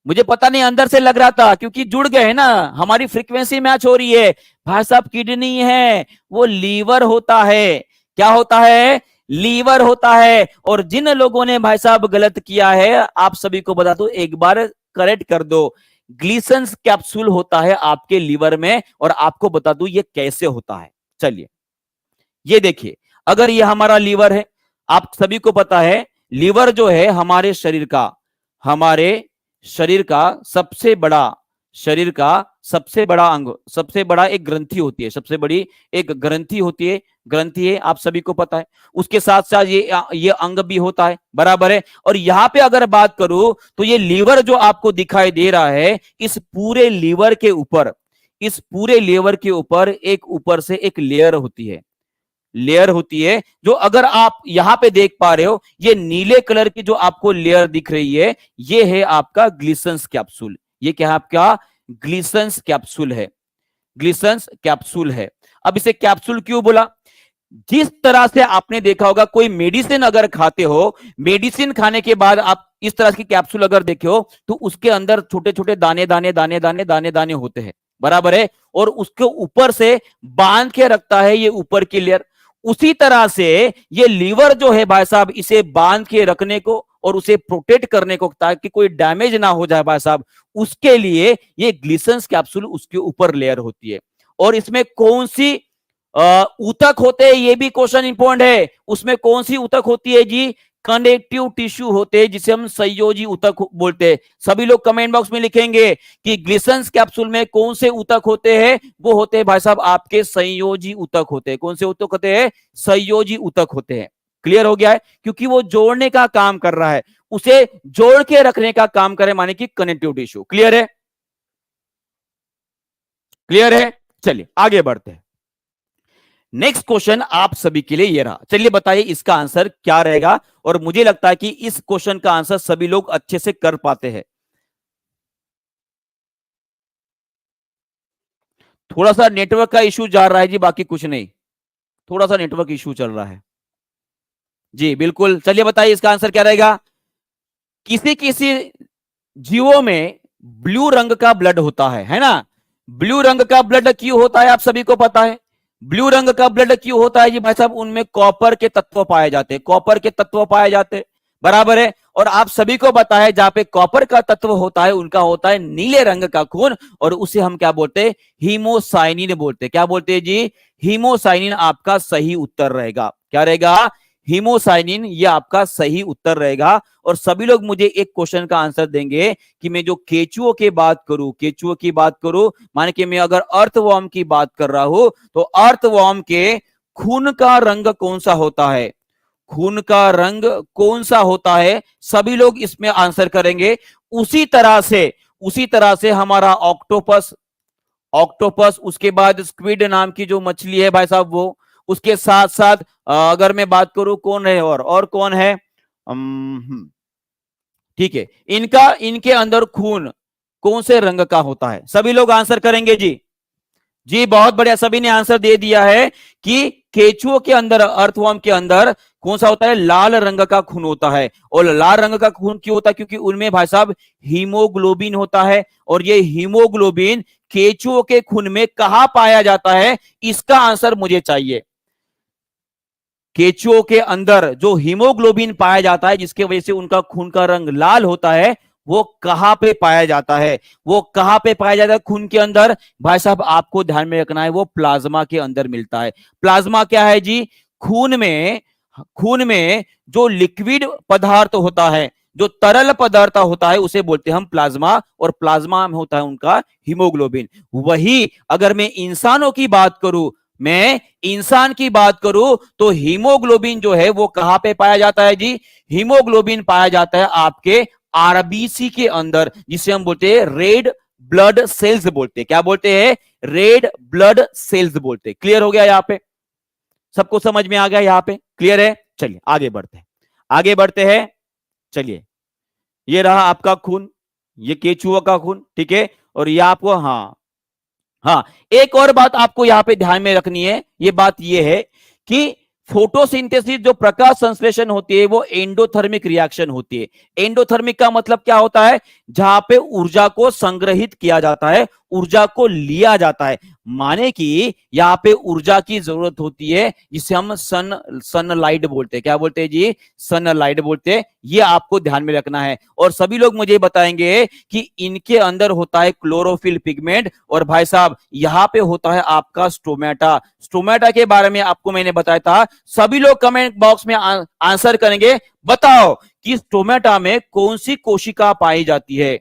मुझे पता नहीं, अंदर से लग रहा था, क्योंकि जुड़ गए हैं ना, हमारी फ्रीक्वेंसी मैच हो रही है। भाई साहब किडनी है, वो लीवर होता है। क्या होता है, लीवर होता है। और जिन लोगों ने भाई साहब गलत किया है, आप सभी को बता दो, एक बार करेक्ट कर दो। ग्लिसन्स कैप्सूल होता है आपके लीवर में, और आपको बता दूं ये कैसे होता है। चलिए ये देखिए, अगर ये हमारा लीवर है, आप सभी को पता है लीवर जो है हमारे शरीर का, हमारे शरीर का सबसे बड़ा, शरीर का सबसे बड़ा अंग, सबसे बड़ा एक ग्रंथि होती है, सबसे बड़ी एक ग्रंथि होती है, ग्रंथि है, आप सभी को पता है। उसके साथ साथ ये अंग भी होता है, बराबर है। और यहां पे अगर बात करूं तो ये लीवर जो आपको दिखाई दे रहा है, इस पूरे लीवर के ऊपर, इस पूरे लीवर के ऊपर एक ऊपर से एक लेयर होती है, लेयर होती है, जो अगर आप यहां पे देख पा रहे हो, ये नीले कलर की जो आपको लेयर दिख रही है, ये है आपका ग्लिसन्स कैप्सूल। ये क्या है, आपका ग्लिसन्स कैप्सूल है, ग्लिसन्स कैप्सूल है। अब इसे कैप्सूल क्यों बोला, जिस तरह से आपने देखा होगा कोई मेडिसिन अगर खाते हो, मेडिसिन खाने के बाद आप इस तरह की कैप्सूल अगर देखे हो तो उसके अंदर छोटे छोटे दाने दाने दाने दाने दाने दाने होते हैं, बराबर है। और उसके ऊपर से बांध के रखता है ये ऊपर की लेयर। उसी तरह से ये लीवर जो है भाई साहब, इसे बांध के रखने को और उसे प्रोटेक्ट करने को, ताकि कोई डैमेज ना हो जाए भाई साहब, उसके लिए ये ग्लिसन्स कैप्सूल उसके ऊपर लेयर होती है। और इसमें कौन सी ऊतक होते हैं, ये भी क्वेश्चन इंपॉर्टेंट है। उसमें कौन सी ऊतक होती है जी, कनेक्टिव टिश्यू होते हैं, जिसे हम संयोजी ऊतक बोलते हैं। सभी लोग कमेंट बॉक्स में लिखेंगे कि ग्लिसन्स कैप्सूल में कौन से ऊतक होते हैं। वो होते हैं भाई साहब आपके संयोजी ऊतक होते हैं। कौन से ऊतक होते हैं, संयोजी ऊतक होते हैं। क्लियर हो गया है, क्योंकि वो जोड़ने का काम कर रहा है, उसे जोड़ के रखने का काम करे, माने कि कनेक्टिव टिश्यू। क्लियर है, क्लियर है। चलिए आगे बढ़ते हैं। नेक्स्ट क्वेश्चन आप सभी के लिए ये रहा। चलिए बताइए इसका आंसर क्या रहेगा। और मुझे लगता है कि इस क्वेश्चन का आंसर सभी लोग अच्छे से कर पाते हैं। थोड़ा सा नेटवर्क का इशू जा रहा है जी, बाकी कुछ नहीं, थोड़ा सा नेटवर्क इशू चल रहा है जी, बिल्कुल। चलिए बताइए इसका आंसर क्या रहेगा। किसी किसी जीवों में ब्लू रंग का ब्लड होता है ना। ब्लू रंग का ब्लड क्यों होता है, आप सभी को पता है। ब्लू रंग का ब्लड क्यों होता है जी भाई साहब? उनमें कॉपर के तत्व पाए जाते हैं, कॉपर के तत्व पाए जाते हैं, बराबर है। और आप सभी को पता है जहां पे कॉपर का तत्व होता है उनका होता है नीले रंग का खून, और उसे हम क्या बोलते हैं? हीमोसाइनिन बोलते हैं। क्या बोलते हैं जी? हीमोसाइनिन आपका सही उत्तर रहेगा। क्या रहेगा? हीमोसाइनिन, ये आपका सही उत्तर रहेगा। और सभी लोग मुझे एक क्वेश्चन का आंसर देंगे कि मैं जो केचुओं की बात करूं, केचुओं की बात करूं, माने कि मैं अगर अर्थवर्म की बात कर रहा हूं, तो अर्थवर्म के खून का रंग कौन सा होता है? खून का रंग कौन सा होता है? सभी लोग इसमें आंसर करेंगे। उसी तरह से हमारा ऑक्टोपस, ऑक्टोपस, उसके बाद स्क्विड नाम की जो मछली है भाई साहब वो, उसके साथ साथ अगर मैं बात करूं कौन है और कौन है, ठीक है, इनके अंदर खून कौन से रंग का होता है? सभी लोग आंसर करेंगे जी। जी बहुत बढ़िया, सभी ने आंसर दे दिया है कि केचुओं के अंदर, अर्थवर्म के अंदर कौन सा होता है? लाल रंग का खून होता है। और लाल रंग का खून क्यों होता है? क्योंकि उनमें भाई साहब हीमोग्लोबिन होता है, और ये हीमोग्लोबिन केचुओं के खून में कहां पाया जाता है? इसका आंसर मुझे चाहिए। केचुओं के अंदर जो हीमोग्लोबिन पाया जाता है जिसके वजह से उनका खून का रंग लाल होता है, वो कहां पे पाया जाता है? वो कहां पे पाया जाता है खून के अंदर? भाई साहब आपको ध्यान में रखना है, वो प्लाज्मा के अंदर मिलता है। प्लाज्मा क्या है जी? खून में जो लिक्विड पदार्थ होता है, जो तरल पदार्थ होता है, उसे बोलते हैं हम प्लाज्मा, और प्लाज्मा में होता है उनका हीमोग्लोबिन। वही अगर मैं इंसानों की बात करूं, मैं इंसान की बात करूं, तो हीमोग्लोबिन जो है वो कहां पे पाया जाता है जी? हीमोग्लोबिन पाया जाता है आपके आरबीसी के अंदर, जिसे हम बोलते हैं रेड ब्लड सेल्स बोलते हैं। क्या बोलते हैं? रेड ब्लड सेल्स बोलते हैं। क्लियर हो गया यहां पे? सबको समझ में आ गया यहां पे? क्लियर है? चलिए आगे बढ़ते हैं, आगे बढ़ते हैं। चलिए, ये रहा आपका खून, ये केचुआ का खून, ठीक है। और ये आपको, हाँ हाँ, एक और बात आपको यहां पे ध्यान में रखनी है, ये बात ये है कि फोटोसिंथेसिस, जो प्रकाश संश्लेषण होती है, वो एंडोथर्मिक रिएक्शन होती है। एंडोथर्मिक का मतलब क्या होता है? जहां पे ऊर्जा को संग्रहित किया जाता है, ऊर्जा को लिया जाता है। माने कि यहां पे ऊर्जा की जरूरत होती है, जिसे हम सनलाइट बोलते हैं। क्या बोलते हैं जी? सनलाइट बोलते हैं। ये आपको ध्यान में रखना है। और सभी लोग मुझे बताएंगे कि इनके अंदर होता है क्लोरोफिल पिगमेंट, और भाई साहब यहां पे होता है आपका स्टोमेटा। स्टोमेटा के बारे में आपको मैंने बताया था। सभी लोग कमेंट बॉक्स में आंसर करेंगे। बताओ कि स्टोमेटा में कौन सी कोशिका पाई जाती है?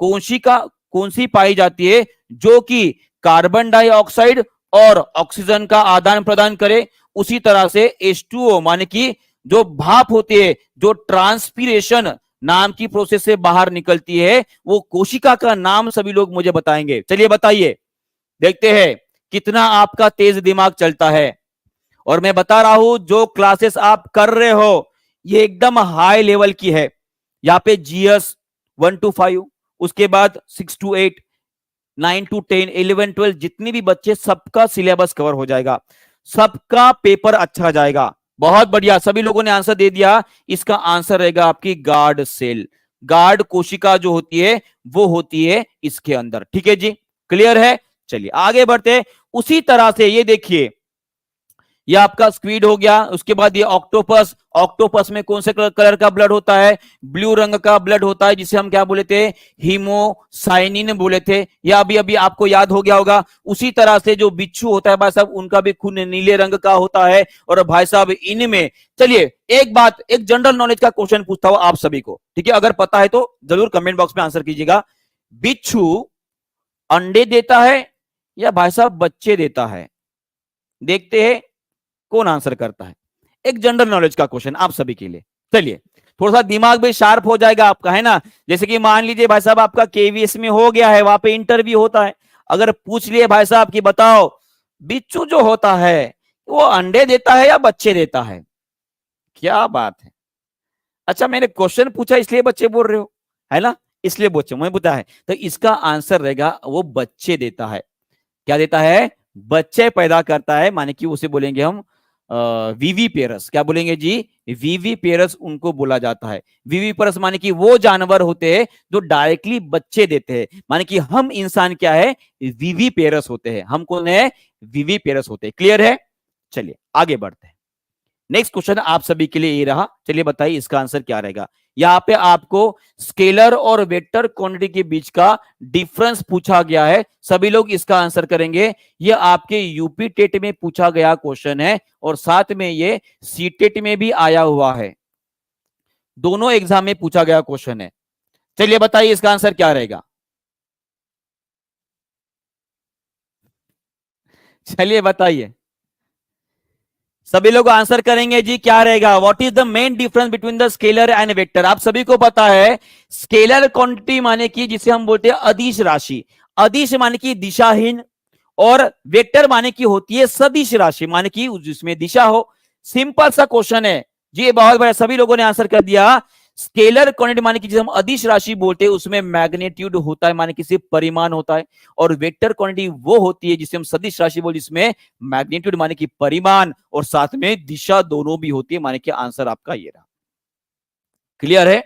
कोशिका कौन सी पाई जाती है जो कि कार्बन डाइऑक्साइड और ऑक्सीजन का आदान प्रदान करे? उसी तरह से H2O, माने कि जो भाप होती है, जो ट्रांसपीरेशन नाम की प्रोसेस से बाहर निकलती है, वो कोशिका का नाम सभी लोग मुझे बताएंगे। चलिए बताइए, देखते हैं कितना आपका तेज दिमाग चलता है। और मैं बता रहा हूं, जो क्लासेस आप कर रहे हो ये एकदम हाई लेवल की है। यहाँ पे जीएस 1 to 5, उसके बाद 6 to 8, 9 to 10, 11 12, जितनी भी बच्चे, सबका सिलेबस कवर हो जाएगा, सबका पेपर अच्छा जाएगा। बहुत बढ़िया, सभी लोगों ने आंसर दे दिया। इसका आंसर रहेगा आपकी गार्ड सेल। गार्ड कोशिका जो होती है वो होती है इसके अंदर, ठीक है जी? क्लियर है? चलिए आगे बढ़ते हैं। उसी तरह से ये देखिए, ये आपका स्क्वीड हो गया, उसके बाद ये ऑक्टोपस। ऑक्टोपस में कौन से कलर का ब्लड होता है? ब्लू रंग का ब्लड होता है, जिसे हम क्या बोले थे? हीमोसाइनिन बोले थे। या अभी अभी आपको याद हो गया होगा। उसी तरह से जो बिच्छू होता है भाई साहब, उनका भी खून नीले रंग का होता है। और भाई साहब इनमें, चलिए एक बात, एक जनरल नॉलेज का क्वेश्चन पूछता हूं आप सभी को, ठीक है? अगर पता है तो जरूर कमेंट बॉक्स में आंसर कीजिएगा। बिच्छू अंडे देता है या भाई साहब बच्चे देता है? देखते हैं कौन आंसर करता है। एक जनरल नॉलेज का क्वेश्चन आप सभी के लिए। चलिए, थोड़ा सा दिमाग भी शार्प हो जाएगा आपका, है ना? जैसे कि मान लीजिए भाई साहब आपका केवीएस में हो गया है, वहां पे इंटरव्यू होता है। अगर पूछ लिए भाई साहब कि बताओ बिच्छू जो होता है वो अंडे देता है या बच्चे देता है? क्या बात है! अच्छा, मैंने क्वेश्चन पूछा इसलिए बच्चे बोल रहे हो, है ना? इसलिए बच्चे मैं पूछा है, तो इसका आंसर रहेगा वो बच्चे देता है। क्या देता है? बच्चे पैदा करता है, माने कि उसे बोलेंगे हम विविपेरस, क्या बोलेंगे जी, विविपेरस उनको बोला जाता है। विविपेरस माने कि वो जानवर होते हैं जो डायरेक्टली बच्चे देते हैं, माने कि हम इंसान क्या है, विविपेरस होते हैं। हम कौन है, विविपेरस होते हैं। क्लियर है? चलिए आगे बढ़ते हैं। नेक्स्ट क्वेश्चन आप सभी के लिए ये रहा, चलिए बताइए इसका आंसर क्या रहेगा। यहाँ पे आपको स्केलर और वेक्टर क्वांटिटी के बीच का डिफरेंस पूछा गया है, सभी लोग इसका आंसर करेंगे। ये आपके यूपी टेट में पूछा गया क्वेश्चन है और साथ में ये सीटेट में भी आया हुआ है, दोनों एग्जाम में पूछा गया क्वेश्चन है। चलिए बताइए इसका आंसर क्या रहेगा। चलिए बताइए, सभी लोग आंसर करेंगे जी, क्या रहेगा, what is the main difference between the scalar and vector. आप सभी को पता है स्केलर क्वांटिटी माने कि जिसे हम बोलते हैं अदिश राशि, अदिश माने कि दिशाहीन, और वेक्टर माने की होती है सदिश राशि, माने कि जिसमें दिशा हो। सिंपल सा क्वेश्चन है जी, ये बहुत बड़ा, सभी लोगों ने आंसर कर दिया। स्केलर क्वांटिटी माने कि जिसे हम अदिश राशि बोलते हैं उसमें मैग्नीट्यूड होता है, माने कि सिर्फ परिमाण होता है, और वेक्टर क्वांटिटी वो होती है जिसे हम सदिश राशि बोलते हैं, जिसमें मैग्नीट्यूड माने कि परिमाण और साथ में दिशा दोनों भी होती है, माने कि आंसर आपका ये रहा। क्लियर है?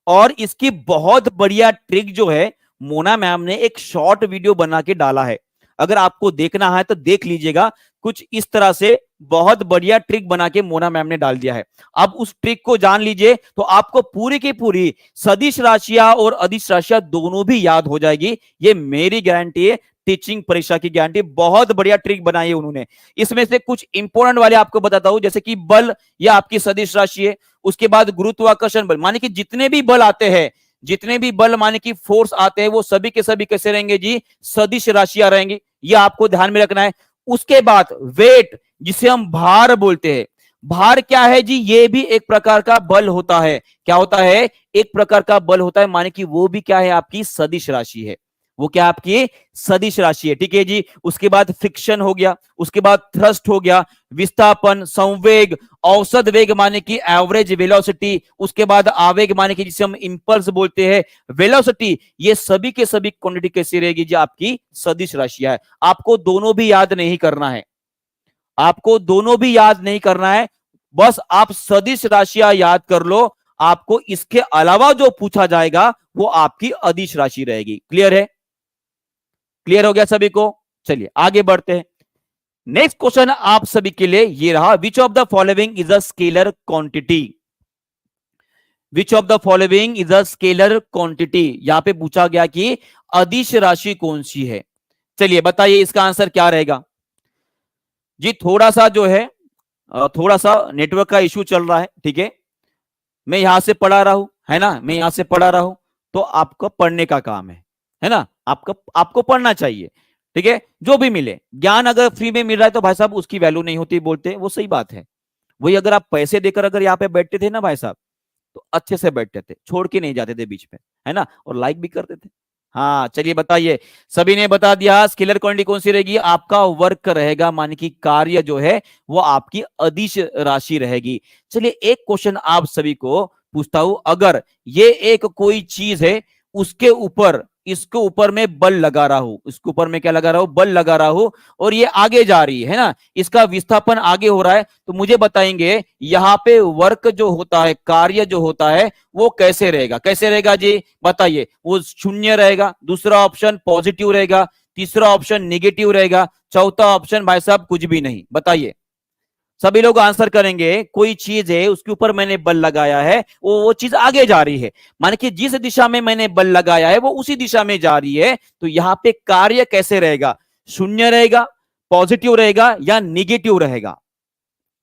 और इसकी बहुत बढ़िया ट्रिक जो है, मोना मैम ने एक शॉर्ट वीडियो बना के डाला है, अगर आपको देखना है तो देख लीजिएगा। कुछ इस तरह से बहुत बढ़िया ट्रिक बना के मोना मैम ने डाल दिया है। अब उस ट्रिक को जान लीजिए तो आपको पूरी की पूरी सदिश राशियां और अदिश राशियां दोनों भी याद हो जाएगी, ये मेरी गारंटी है, टीचिंग परीक्षा की गारंटी। बहुत बढ़िया ट्रिक बनाई है उन्होंने। इसमें से कुछ इंपॉर्टेंट वाले आपको बताता हूं, जैसे कि बल, यह आपकी सदिश राशि है। उसके बाद गुरुत्वाकर्षण बल, माने कि जितने भी बल आते हैं, जितने भी बल माने कि फोर्स आते हैं, वो सभी के सभी कैसे रहेंगे जी, सदिश राशियां रहेंगी, ये आपको ध्यान में रखना है। उसके बाद वेट, जिसे हम भार बोलते हैं, भार क्या है जी, ये भी एक प्रकार का बल होता है। क्या होता है, एक प्रकार का बल होता है, माने कि वो भी क्या है, आपकी सदिश राशि है, वो क्या आपकी सदिश राशि है। ठीक है जी। उसके बाद फ्रिक्शन हो गया, उसके बाद थ्रस्ट हो गया, विस्थापन, संवेग, औसत वेग माने कि एवरेज वेलोसिटी, उसके बाद आवेग माने कि जिसे हम इंपल्स बोलते हैं, वेलोसिटी, ये सभी के सभी क्वांटिटी कैसी रहेगी जी, आपकी सदिश राशियां है। आपको दोनों भी याद नहीं करना है, आपको दोनों भी याद नहीं करना है, बस आप सदिश राशियां याद कर लो। आपको इसके अलावा जो पूछा जाएगा वो आपकी अदिश राशि रहेगी। क्लियर है? क्लियर हो गया सभी को? चलिए आगे बढ़ते हैं। नेक्स्ट क्वेश्चन आप सभी के लिए ये रहा, which of the following is a scalar quantity. Which of the following is a scalar quantity, यहां पे पूछा गया कि अदिश राशि कौन सी है। चलिए बताइए इसका आंसर क्या रहेगा जी। थोड़ा सा जो है, थोड़ा सा नेटवर्क का इश्यू चल रहा है, ठीक है। मैं यहां से पढ़ा रहा हूं, है ना, मैं यहां से पढ़ा रहा हूं, तो आपको पढ़ने का काम है ना, आपको आपको पढ़ना चाहिए। ठीक है, जो भी मिले ज्ञान अगर फ्री में मिल रहा है तो भाई साहब उसकी वैल्यू नहीं होती, बोलते हैं, वो सही बात है। वही अगर आप पैसे देकर अगर यहाँ पे बैठते थे ना भाई साहब, तो अच्छे से बैठते थे, छोड़ के नहीं जाते थे बीच में, है ना, और लाइक भी करते थे। हाँ चलिए बताइए, सभी ने बता दिया स्केलर क्वांटिटी कौन सी रहेगी, आपका वर्क रहेगा, माने कि कार्य जो है वो आपकी अदिश राशि रहेगी। चलिए एक क्वेश्चन आप सभी को पूछता हूं, अगर ये एक कोई चीज है, उसके ऊपर, इसके ऊपर में बल लगा रहा हूं, इसके ऊपर में क्या लगा रहा हूं, बल लगा रहा हूं, और ये आगे जा रही है ना, इसका विस्थापन आगे हो रहा है, तो मुझे बताएंगे यहां पे वर्क जो होता है, कार्य जो होता है, वो कैसे रहेगा, कैसे रहेगा जी बताइए। वो शून्य रहेगा, दूसरा ऑप्शन पॉजिटिव रहेगा, तीसरा ऑप्शन निगेटिव रहेगा, चौथा ऑप्शन भाई साहब कुछ भी नहीं। बताइए, सभी लोग आंसर करेंगे। कोई चीज है उसके ऊपर मैंने बल लगाया है, वो चीज आगे जा रही है, माने कि जिस दिशा में मैंने बल लगाया है वो उसी दिशा में जा रही है, तो यहां पे कार्य कैसे रहेगा, शून्य रहेगा, पॉजिटिव रहेगा या निगेटिव रहेगा।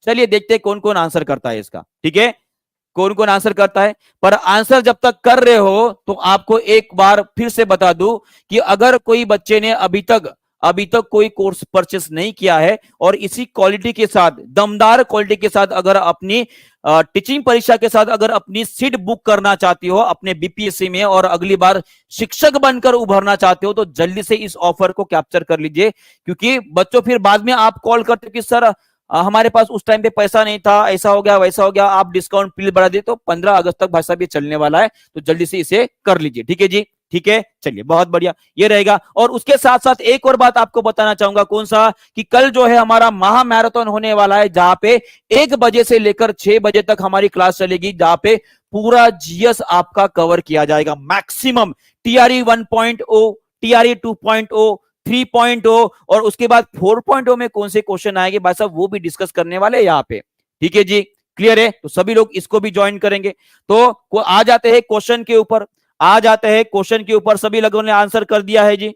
चलिए देखते हैं कौन कौन आंसर करता है इसका। ठीक है, कौन कौन आंसर करता है, पर आंसर जब तक कर रहे हो तो आपको एक बार फिर से बता दूं कि अगर कोई बच्चे ने अभी तक कोई कोर्स परचेस नहीं किया है और इसी क्वालिटी के साथ, दमदार क्वालिटी के साथ अगर अपनी टीचिंग परीक्षा के साथ अगर अपनी सीट बुक करना चाहती हो अपने बीपीएससी में और अगली बार शिक्षक बनकर उभरना चाहते हो, तो जल्दी से इस ऑफर को कैप्चर कर लीजिए। क्योंकि बच्चों फिर बाद में आप कॉल करते हो कि सर हमारे पास उस टाइम पे पैसा नहीं था, ऐसा हो गया वैसा हो गया, आप डिस्काउंट प्लीज बढ़ा दिए, तो 15 अगस्त तक भाई साहब ये चलने वाला है, तो जल्दी से इसे कर लीजिए। ठीक है जी, ठीक है, चलिए बहुत बढ़िया, ये रहेगा। और उसके साथ साथ एक और बात आपको बताना चाहूंगा, कौन सा, कि कल जो है हमारा महा मैराथन होने वाला है, जहां पे 1 बजे से लेकर 6 बजे तक हमारी क्लास चलेगी, जहां पे पूरा जीएस आपका कवर किया जाएगा मैक्सिमम। टीआरई 1.0, टीआरई 2.0, 3.0 और उसके बाद 4.0 में कौन से क्वेश्चन आएंगे भाई साहब, वो भी डिस्कस करने वाले हैं यहाँ पे। ठीक है जी, क्लियर है? तो सभी लोग इसको भी ज्वाइन करेंगे। तो आ जाते हैं क्वेश्चन के ऊपर, आ जाते हैं क्वेश्चन के ऊपर। सभी लोगों ने आंसर कर दिया है जी,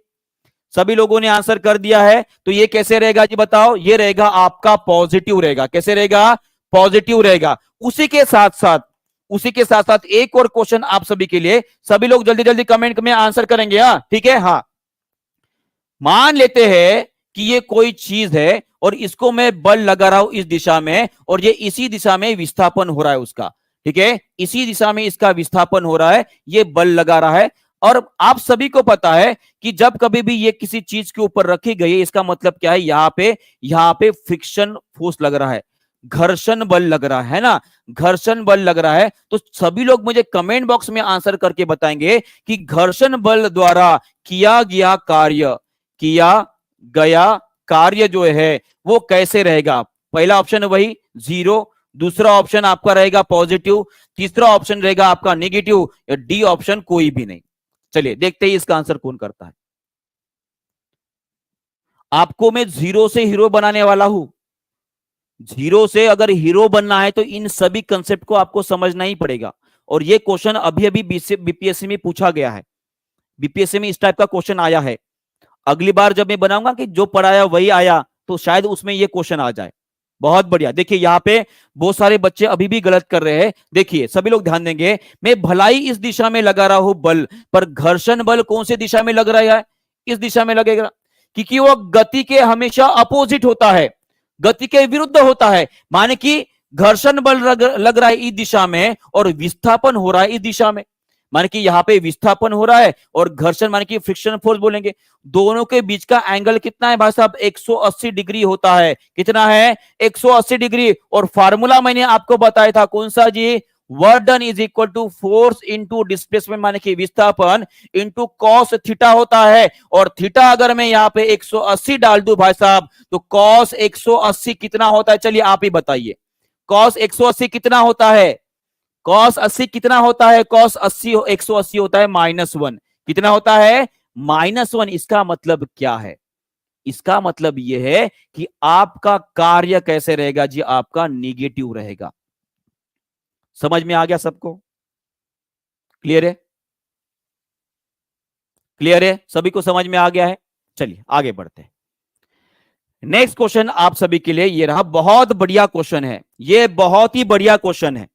सभी लोगों ने आंसर कर दिया है। तो ये कैसे रहेगा जी, बताओ? ये रहेगा आपका पॉजिटिव रहेगा। कैसे रहेगा? पॉजिटिव रहेगा। उसी के साथ साथ, उसी के साथ साथ एक और क्वेश्चन आप सभी के लिए, सभी लोग जल्दी जल्दी कमेंट में आंसर करेंगे। हाँ ठीक है, हाँ। मान लेते हैं कि ये कोई चीज है और इसको मैं बल लगा रहा हूं इस दिशा में, और ये इसी दिशा में विस्थापन हो रहा है उसका। ठीक है, इसी दिशा में इसका विस्थापन हो रहा है, ये बल लगा रहा है। और आप सभी को पता है कि जब कभी भी ये किसी चीज के ऊपर रखी गई है, इसका मतलब क्या है, यहां पे फ्रिक्शन फोर्स लग रहा है, घर्षण बल लग रहा है ना, घर्षण बल लग रहा है। तो सभी लोग मुझे कमेंट बॉक्स में आंसर करके बताएंगे कि घर्षण बल द्वारा किया गया कार्य, किया गया कार्य जो है वो कैसे रहेगा। पहला ऑप्शन वही 0, दूसरा ऑप्शन आपका रहेगा पॉजिटिव, तीसरा ऑप्शन रहेगा आपका नेगेटिव, या डी ऑप्शन कोई भी नहीं। चलिए देखते हैं इसका आंसर कौन करता है। आपको मैं 0 से हीरो बनाने वाला हूं। 0 से अगर हीरो बनना है तो इन सभी कंसेप्ट को आपको समझना ही पड़ेगा। और ये क्वेश्चन अभी अभी बीपीएससी में पूछा गया है, बीपीएससी में इस टाइप का क्वेश्चन आया है। अगली बार जब मैं बनाऊंगा कि जो पढ़ाया वही आया, तो शायद उसमें ये क्वेश्चन आ जाए। बहुत बढ़िया। देखिए यहाँ पे बहुत सारे बच्चे अभी भी गलत कर रहे हैं। देखिए सभी लोग ध्यान देंगे, मैं भलाई इस दिशा में लगा रहा हूं बल, पर घर्षण बल कौन सी दिशा में लग रहा है, इस दिशा में लगेगा, क्योंकि वो गति के हमेशा अपोजिट होता है, गति के विरुद्ध होता है। माने कि घर्षण बल लग रहा है इस दिशा में और विस्थापन हो रहा है इस दिशा में। माने कि यहाँ पे विस्थापन हो रहा है और घर्षण माने कि फ्रिक्शन फोर्स बोलेंगे। दोनों के बीच का एंगल कितना है भाई साहब? 180 डिग्री होता है। कितना है? 180 डिग्री। और फार्मूला मैंने आपको बताया था, कौन सा जी? Work done is equal to force into displacement, माने कि विस्थापन इंटू कॉस थीटा होता है। और थीटा अगर मैं यहाँ पे 180 डाल दूं भाई साहब, तो कॉस 180 कितना होता है? चलिए आप ही बताइए, कॉस 180 कितना होता है? कॉस 80 कितना होता है? कॉस 80 180 होता है -1। कितना होता है? -1। इसका मतलब क्या है? इसका मतलब यह है कि आपका कार्य कैसे रहेगा जी? आपका निगेटिव रहेगा। समझ में आ गया सबको? क्लियर है? क्लियर है? सभी को समझ में आ गया है? चलिए आगे बढ़ते हैं। नेक्स्ट क्वेश्चन आप सभी के लिए ये रहा, बहुत बढ़िया क्वेश्चन है, ये बहुत ही बढ़िया क्वेश्चन है।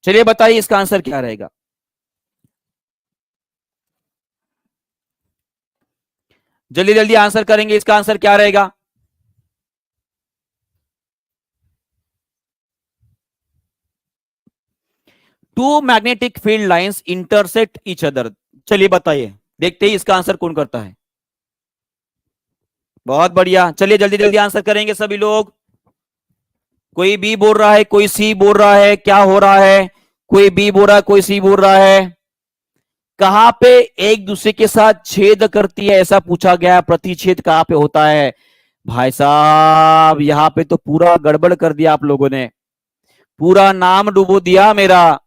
चलिए बताइए इसका आंसर क्या रहेगा। जल्दी जल्दी आंसर करेंगे, इसका आंसर क्या रहेगा? Two magnetic field lines intersect each other. चलिए बताइए, देखते ही इसका आंसर कौन करता है। बहुत बढ़िया, चलिए जल्दी जल्दी आंसर करेंगे सभी लोग। कोई बी बोल रहा है, कोई सी बोल रहा है, क्या हो रहा है? कोई बी बोल रहा है, कोई सी बोल रहा है। कहां पे एक दूसरे के साथ छेद करती है, ऐसा पूछा गया। प्रतिच्छेद कहां पे होता है? भाई साहब यहां पे तो पूरा गड़बड़ कर दिया आप लोगों ने, पूरा नाम डुबो दिया मेरा,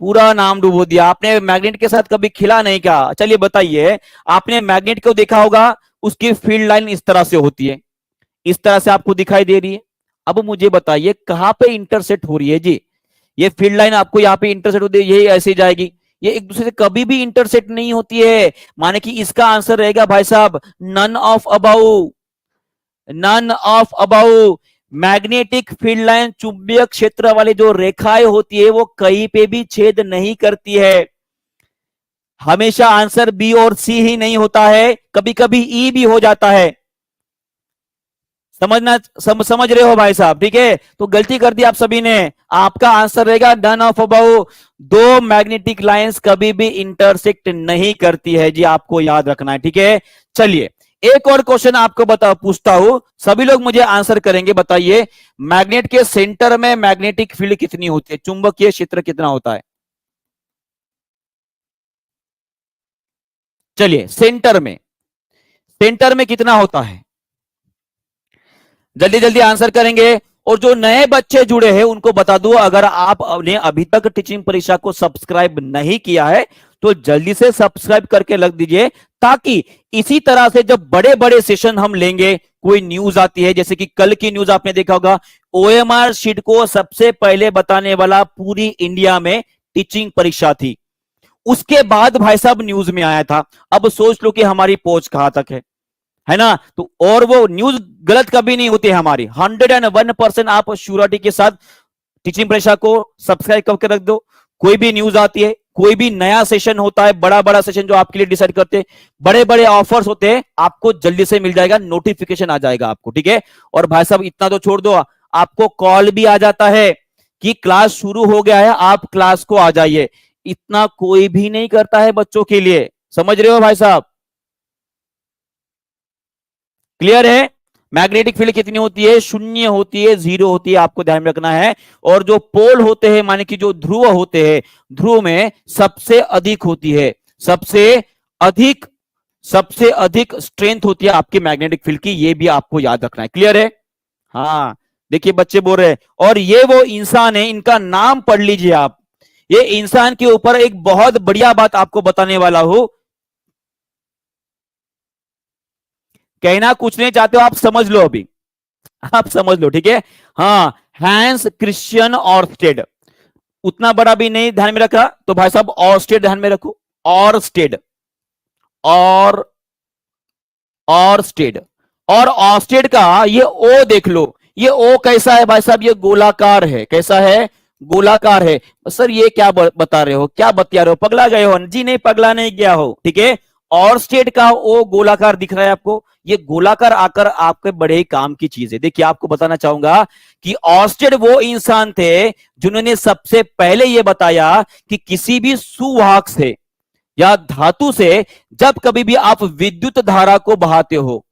पूरा नाम डुबो दिया आपने। मैग्नेट के साथ कभी खिला नहीं क्या? चलिए बताइए, आपने मैग्नेट को देखा होगा, उसकी फील्ड लाइन इस तरह से होती है, इस तरह से आपको दिखाई दे रही है। अब मुझे बताइए कहां पे इंटरसेक्ट हो रही है जी? ये फील्ड लाइन आपको यहाँ पे इंटरसेक्ट होती है, यही ऐसे जाएगी, ये एक दूसरे से कभी भी इंटरसेक्ट नहीं होती है। माने कि इसका आंसर रहेगा भाई साहब none of above, none of above. Magnetic field line, चुंबकीय क्षेत्र वाली जो रेखाएं होती है वो कहीं पे भी छेद नहीं करती है। हमेशा आंसर बी और सी ही नहीं होता है, कभी कभी ई भी हो जाता है। समझ रहे हो भाई साहब? ठीक है, तो गलती कर दी आप सभी ने। आपका आंसर रहेगा नन ऑफ अबाउ। दो मैग्नेटिक लाइंस कभी भी इंटरसेक्ट नहीं करती है जी, आपको याद रखना है। ठीक है, चलिए एक और क्वेश्चन आपको पूछता हूं, सभी लोग मुझे आंसर करेंगे। बताइए, मैग्नेट के सेंटर में मैग्नेटिक फील्ड कितनी होती है? चुंबकीय क्षेत्र कितना होता है? चलिए सेंटर में कितना होता है, जल्दी जल्दी आंसर करेंगे। और जो नए बच्चे जुड़े हैं उनको बता दो, अगर आपने अभी तक टीचिंग परीक्षा को सब्सक्राइब नहीं किया है तो जल्दी से सब्सक्राइब करके रख दीजिए, ताकि इसी तरह से जब बड़े बड़े सेशन हम लेंगे, कोई न्यूज आती है, जैसे कि कल की न्यूज आपने देखा होगा, ओएमआर शीट को सबसे पहले बताने वाला पूरी इंडिया में टीचिंग परीक्षा थी, उसके बाद भाई साहब न्यूज में आया था। अब सोच लो कि हमारी पहुंच कहां तक है ना। तो और वो न्यूज गलत कभी नहीं होती है हमारी, 101% आप श्योरिटी के साथ टीचिंग परीक्षा को सब्सक्राइब करके रख दो। कोई भी न्यूज आती है, कोई भी नया सेशन होता है, बड़ा बड़ा सेशन जो आपके लिए डिसाइड करते हैं, बड़े बड़े ऑफर्स होते हैं, आपको जल्दी से मिल जाएगा, नोटिफिकेशन आ जाएगा आपको, ठीक है। और भाई साहब इतना तो छोड़ दो, आपको कॉल भी आ जाता है कि क्लास शुरू हो गया है, आप क्लास को आ जाइए। इतना कोई भी नहीं करता है बच्चों के लिए, समझ रहे हो भाई साहब? क्लियर है? मैग्नेटिक फील्ड कितनी होती है? शून्य होती है, जीरो होती है, आपको ध्यान में रखना है। और जो पोल होते हैं, माने कि जो ध्रुव होते हैं, ध्रुव में सबसे अधिक होती है, अधिक सबसे अधिक स्ट्रेंथ होती है आपकी मैग्नेटिक फील्ड की, ये भी आपको याद रखना है। क्लियर है? हाँ, देखिए बच्चे बोल रहे हैं, और ये वो इंसान है, इनका नाम पढ़ लीजिए आप। ये इंसान के ऊपर एक बहुत बढ़िया बात आपको बताने वाला हूं, कहना कुछ नहीं चाहते हो, आप समझ लो, अभी आप समझ लो, ठीक है। हाँ, हैंस क्रिश्चियन ऑर्स्टेड, उतना बड़ा भी नहीं ध्यान में रखा, तो भाई साहब ऑर्स्टेड ध्यान में रखो, ऑर्स्टेड, और ऑर्स्टेड, और ऑर्स्टेड का ये ओ देख लो, ये ओ कैसा है भाई साहब? ये गोलाकार है, कैसा है? गोलाकार है। सर ये क्या बता रहे हो, क्या बतिया रहे हो, पगला गए हो? जी नहीं, पगला नहीं गया हो, ठीक है। ऑर्स्टेड का ओ गोलाकार दिख रहा है आपको, ये गोलाकार आकर आपके बड़े ही काम की चीज है। देखिए आपको बताना चाहूंगा कि ऑर्स्टेड वो इंसान थे जिन्होंने सबसे पहले ये बताया कि किसी भी सुवाहक से या धातु से जब कभी भी आप विद्युत धारा को बहाते हो,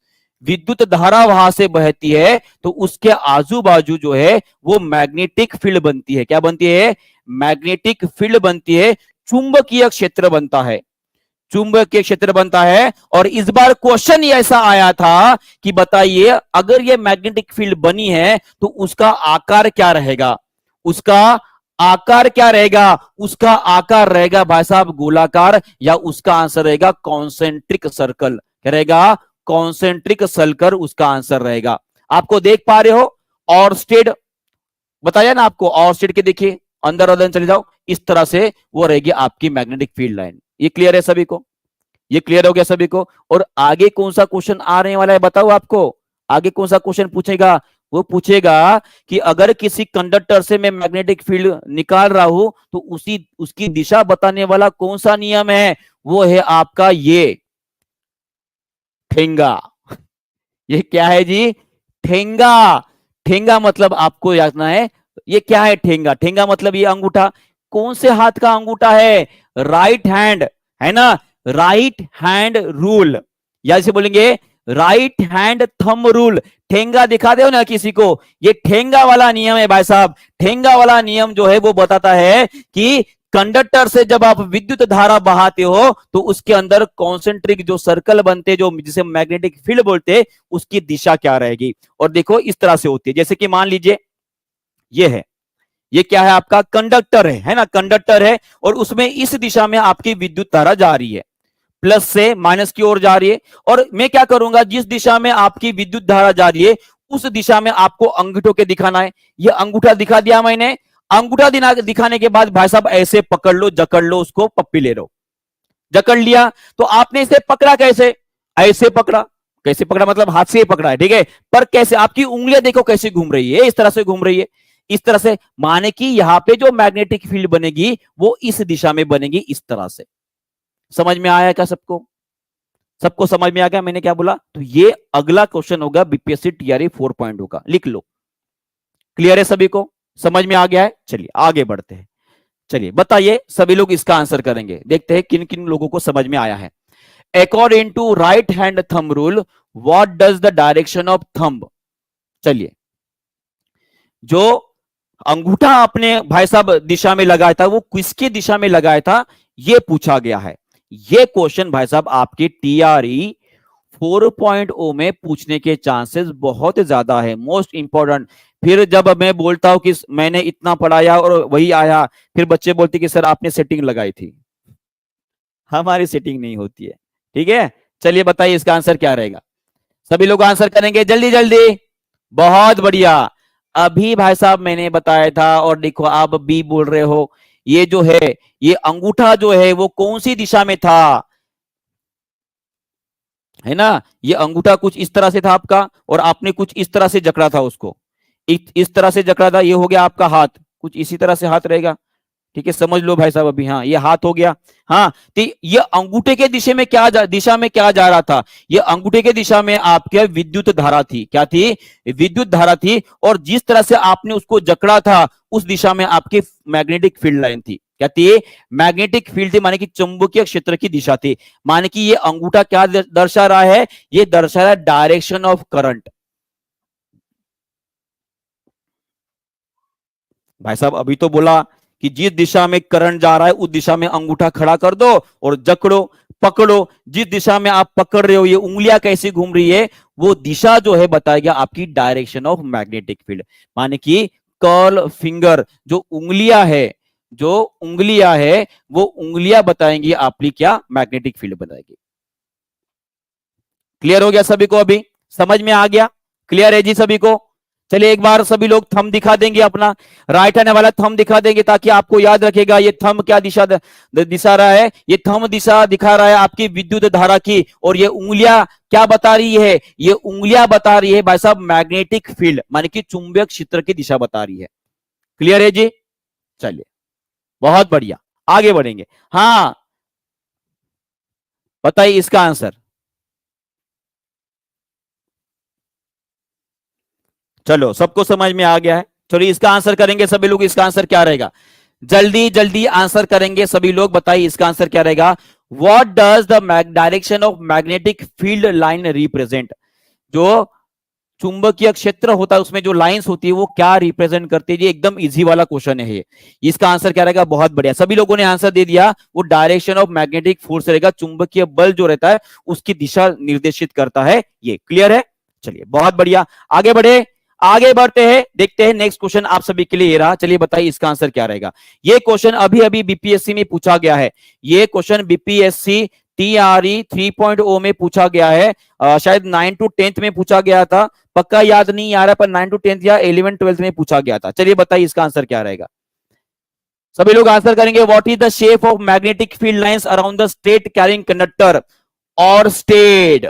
विद्युत धारा वहां से बहती है, तो उसके आजू बाजू जो है वो मैग्नेटिक फील्ड बनती है। क्या बनती है? मैग्नेटिक फील्ड बनती है, चुंबकीय क्षेत्र बनता है, चुंबकीय क्षेत्र बनता है। और इस बार क्वेश्चन ऐसा आया था कि बताइए, अगर ये मैग्नेटिक फील्ड बनी है तो उसका आकार क्या रहेगा? उसका आकार क्या रहेगा? उसका आकार रहेगा भाई साहब गोलाकार, या उसका आंसर रहेगा कॉन्सेंट्रिक सर्कल। क्या रहेगा? कॉन्सेंट्रिक सर्कल उसका आंसर रहेगा। आपको देख पा रहे हो? ऑर्स्टेड बताया ना आपको, ऑर्स्टेड के देखिए अंदर अंदर चले जाओ, इस तरह से वो रहेगी आपकी मैग्नेटिक फील्ड लाइन। ये क्लियर है सभी को? ये क्लियर हो गया सभी को? और आगे कौन सा क्वेश्चन आने वाला है बताओ आपको, आगे कौन सा क्वेश्चन पूछेगा? वो पूछेगा कि अगर किसी कंडक्टर से मैं मैग्नेटिक फील्ड निकाल रहा हूं तो उसकी दिशा बताने वाला कौन सा नियम है? वो है आपका ये ठेंगा। ये क्या है जी? ठेंगा। ठेंगा मतलब आपको यादना है, ये क्या है? ठेंगा। ठेंगा मतलब ये अंगूठा, कौन से हाथ का अंगूठा है? राइट हैंड, है ना, राइट हैंड रूल, या इसे बोलेंगे राइट हैंड थंब रूल। ठेंगा दिखा दो ना किसी को, ये ठेंगा वाला नियम है भाई साहब। ठेंगा वाला नियम जो है वो बताता है कि कंडक्टर से जब आप विद्युत धारा बहाते हो तो उसके अंदर कॉन्सेंट्रिक जो सर्कल बनते, जो जिसे मैग्नेटिक फील्ड बोलते, उसकी दिशा क्या रहेगी। और देखो इस तरह से होती है, जैसे कि मान लीजिए ये है, ये क्या है? आपका कंडक्टर है ना, कंडक्टर है, और उसमें इस दिशा में आपकी विद्युत धारा जा रही है, प्लस से माइनस की ओर जा रही है। और मैं क्या करूंगा, जिस दिशा में आपकी विद्युत धारा जा रही है उस दिशा में आपको अंगूठों के दिखाना है। ये अंगूठा दिखा दिया मैंने, अंगूठा दिखाने के बाद भाई साहब ऐसे पकड़ लो, जकड़ लो उसको, पप्पी ले लो। जकड़ लिया तो आपने इसे पकड़ा कैसे? ऐसे पकड़ा। कैसे पकड़ा मतलब हाथ से ही पकड़ा है, ठीक है। पर कैसे? आपकी उंगलियां देखो कैसे घूम रही है, इस तरह से घूम रही है, इस तरह से, माने कि यहां पे जो मैग्नेटिक फील्ड बनेगी वो इस दिशा में बनेगी, इस तरह से। समझ में आया क्या सबको? सबको समझ में आ गया मैंने क्या बोला? तो ये अगला क्वेश्चन होगा बीपीएससी टीआरई 4 पॉइंट होगा, लिख लो। क्लियर है सभी को? समझ में आ गया है? चलिए आगे बढ़ते हैं। चलिए बताइए, सभी लोग इसका आंसर करेंगे, देखते हैं किन किन लोगों को समझ में आया है। According to right hand thumb rule, what does the direction of thumb? चलिए, जो अंगूठा आपने भाई साहब दिशा में लगाया था वो किसकी दिशा में लगाया था, ये पूछा गया है। ये क्वेश्चन भाई साहब आपके टीआरई 4.0 में पूछने के चांसेस बहुत ज्यादा है, मोस्ट इंपॉर्टेंट। फिर जब मैं बोलता हूं कि मैंने इतना पढ़ाया और वही आया, फिर बच्चे बोलते कि सर आपने सेटिंग लगाई थी। हमारी सेटिंग नहीं होती है। ठीक है, चलिए बताइए इसका आंसर क्या रहेगा। सभी लोग आंसर करेंगे जल्दी जल्दी। बहुत बढ़िया। अभी भाई साहब मैंने बताया था, और देखो आप बी बोल रहे हो। ये जो है, ये अंगूठा जो है वो कौन सी दिशा में था, है ना। ये अंगूठा कुछ इस तरह से था आपका, और आपने कुछ इस तरह से जकड़ा था उसको, इस तरह से जकड़ा था। ये हो गया आपका हाथ, कुछ इसी तरह से हाथ रहेगा। ठीक है, समझ लो भाई साहब अभी। हाँ, ये हाथ हो गया। हाँ, तो ये अंगूठे के दिशा में क्या जा रहा था। ये अंगूठे के दिशा में आपके विद्युत धारा थी। क्या थी? विद्युत धारा थी। और जिस तरह से आपने उसको जकड़ा था, उस दिशा में आपकी मैग्नेटिक फील्ड लाइन थी। क्या थी? मैग्नेटिक फील्ड थी, माने कि चुंबकीय क्षेत्र की दिशा थी। माने कि ये अंगूठा क्या दर्शा रहा है? ये दर्शा रहा है डायरेक्शन ऑफ करंट। भाई साहब अभी तो बोला कि जिस दिशा में करंट जा रहा है उस दिशा में अंगूठा खड़ा कर दो और जकड़ो, पकड़ो। जिस दिशा में आप पकड़ रहे हो, ये उंगलियां कैसी घूम रही है, वो दिशा जो है बताएगा आपकी डायरेक्शन ऑफ मैग्नेटिक फील्ड। माने कि कर्ल फिंगर, जो उंगलियां है वो उंगलियां बताएंगी आपकी क्या मैग्नेटिक फील्ड बताएगी। क्लियर हो गया सभी को? अभी समझ में आ गया? क्लियर है जी सभी को? चलिए एक बार सभी लोग थंब दिखा देंगे अपना, राइट हैंड वाला थंब दिखा देंगे, ताकि आपको याद रखेगा ये थंब क्या दिशा रहा है। ये थंब दिशा दिखा रहा है आपकी विद्युत धारा की, और ये उंगलियां क्या बता रही है? ये उंगलियां बता रही है भाई साहब मैग्नेटिक फील्ड, माने कि चुंबकीय क्षेत्र की दिशा बता रही है। क्लियर है जी? चलिए बहुत बढ़िया, आगे बढ़ेंगे। हाँ बताइए इसका आंसर। चलो सबको समझ में आ गया है। चलिए इसका आंसर करेंगे सभी लोग। इसका आंसर क्या रहेगा? जल्दी जल्दी आंसर करेंगे सभी लोग। बताइए इसका आंसर क्या रहेगा। What does the direction of magnetic field line represent? जो चुंबकीय क्षेत्र होता है उसमें जो लाइंस होती है वो क्या रिप्रेजेंट करती है? ये एकदम इजी वाला क्वेश्चन है ये। इसका आंसर क्या रहेगा? बहुत बढ़िया, सभी लोगों ने आंसर दे दिया। वो डायरेक्शन ऑफ मैग्नेटिक फोर्स रहेगा, चुंबकीय बल जो रहता है उसकी दिशा निर्देशित करता है ये। क्लियर है? चलिए बहुत बढ़िया, आगे बढ़े। आगे बढ़ते हैं, देखते हैं नेक्स्ट क्वेश्चन आप सभी के लिए ये रहा। चलिए बताइए इसका आंसर क्या रहेगा। ये क्वेश्चन अभी अभी बीपीएससी में पूछा गया है। ये क्वेश्चन बीपीएससी टीआरई 3.0 में पूछा गया है। शायद 9 to 10th में पूछा गया था, पक्का याद नहीं आ रहा, पर 9 to 10th या 11 12th में पूछा गया था। चलिए बताइए इसका आंसर क्या रहेगा। सभी लोग आंसर करेंगे। What is the shape of magnetic field lines around the state carrying conductor? और स्टेड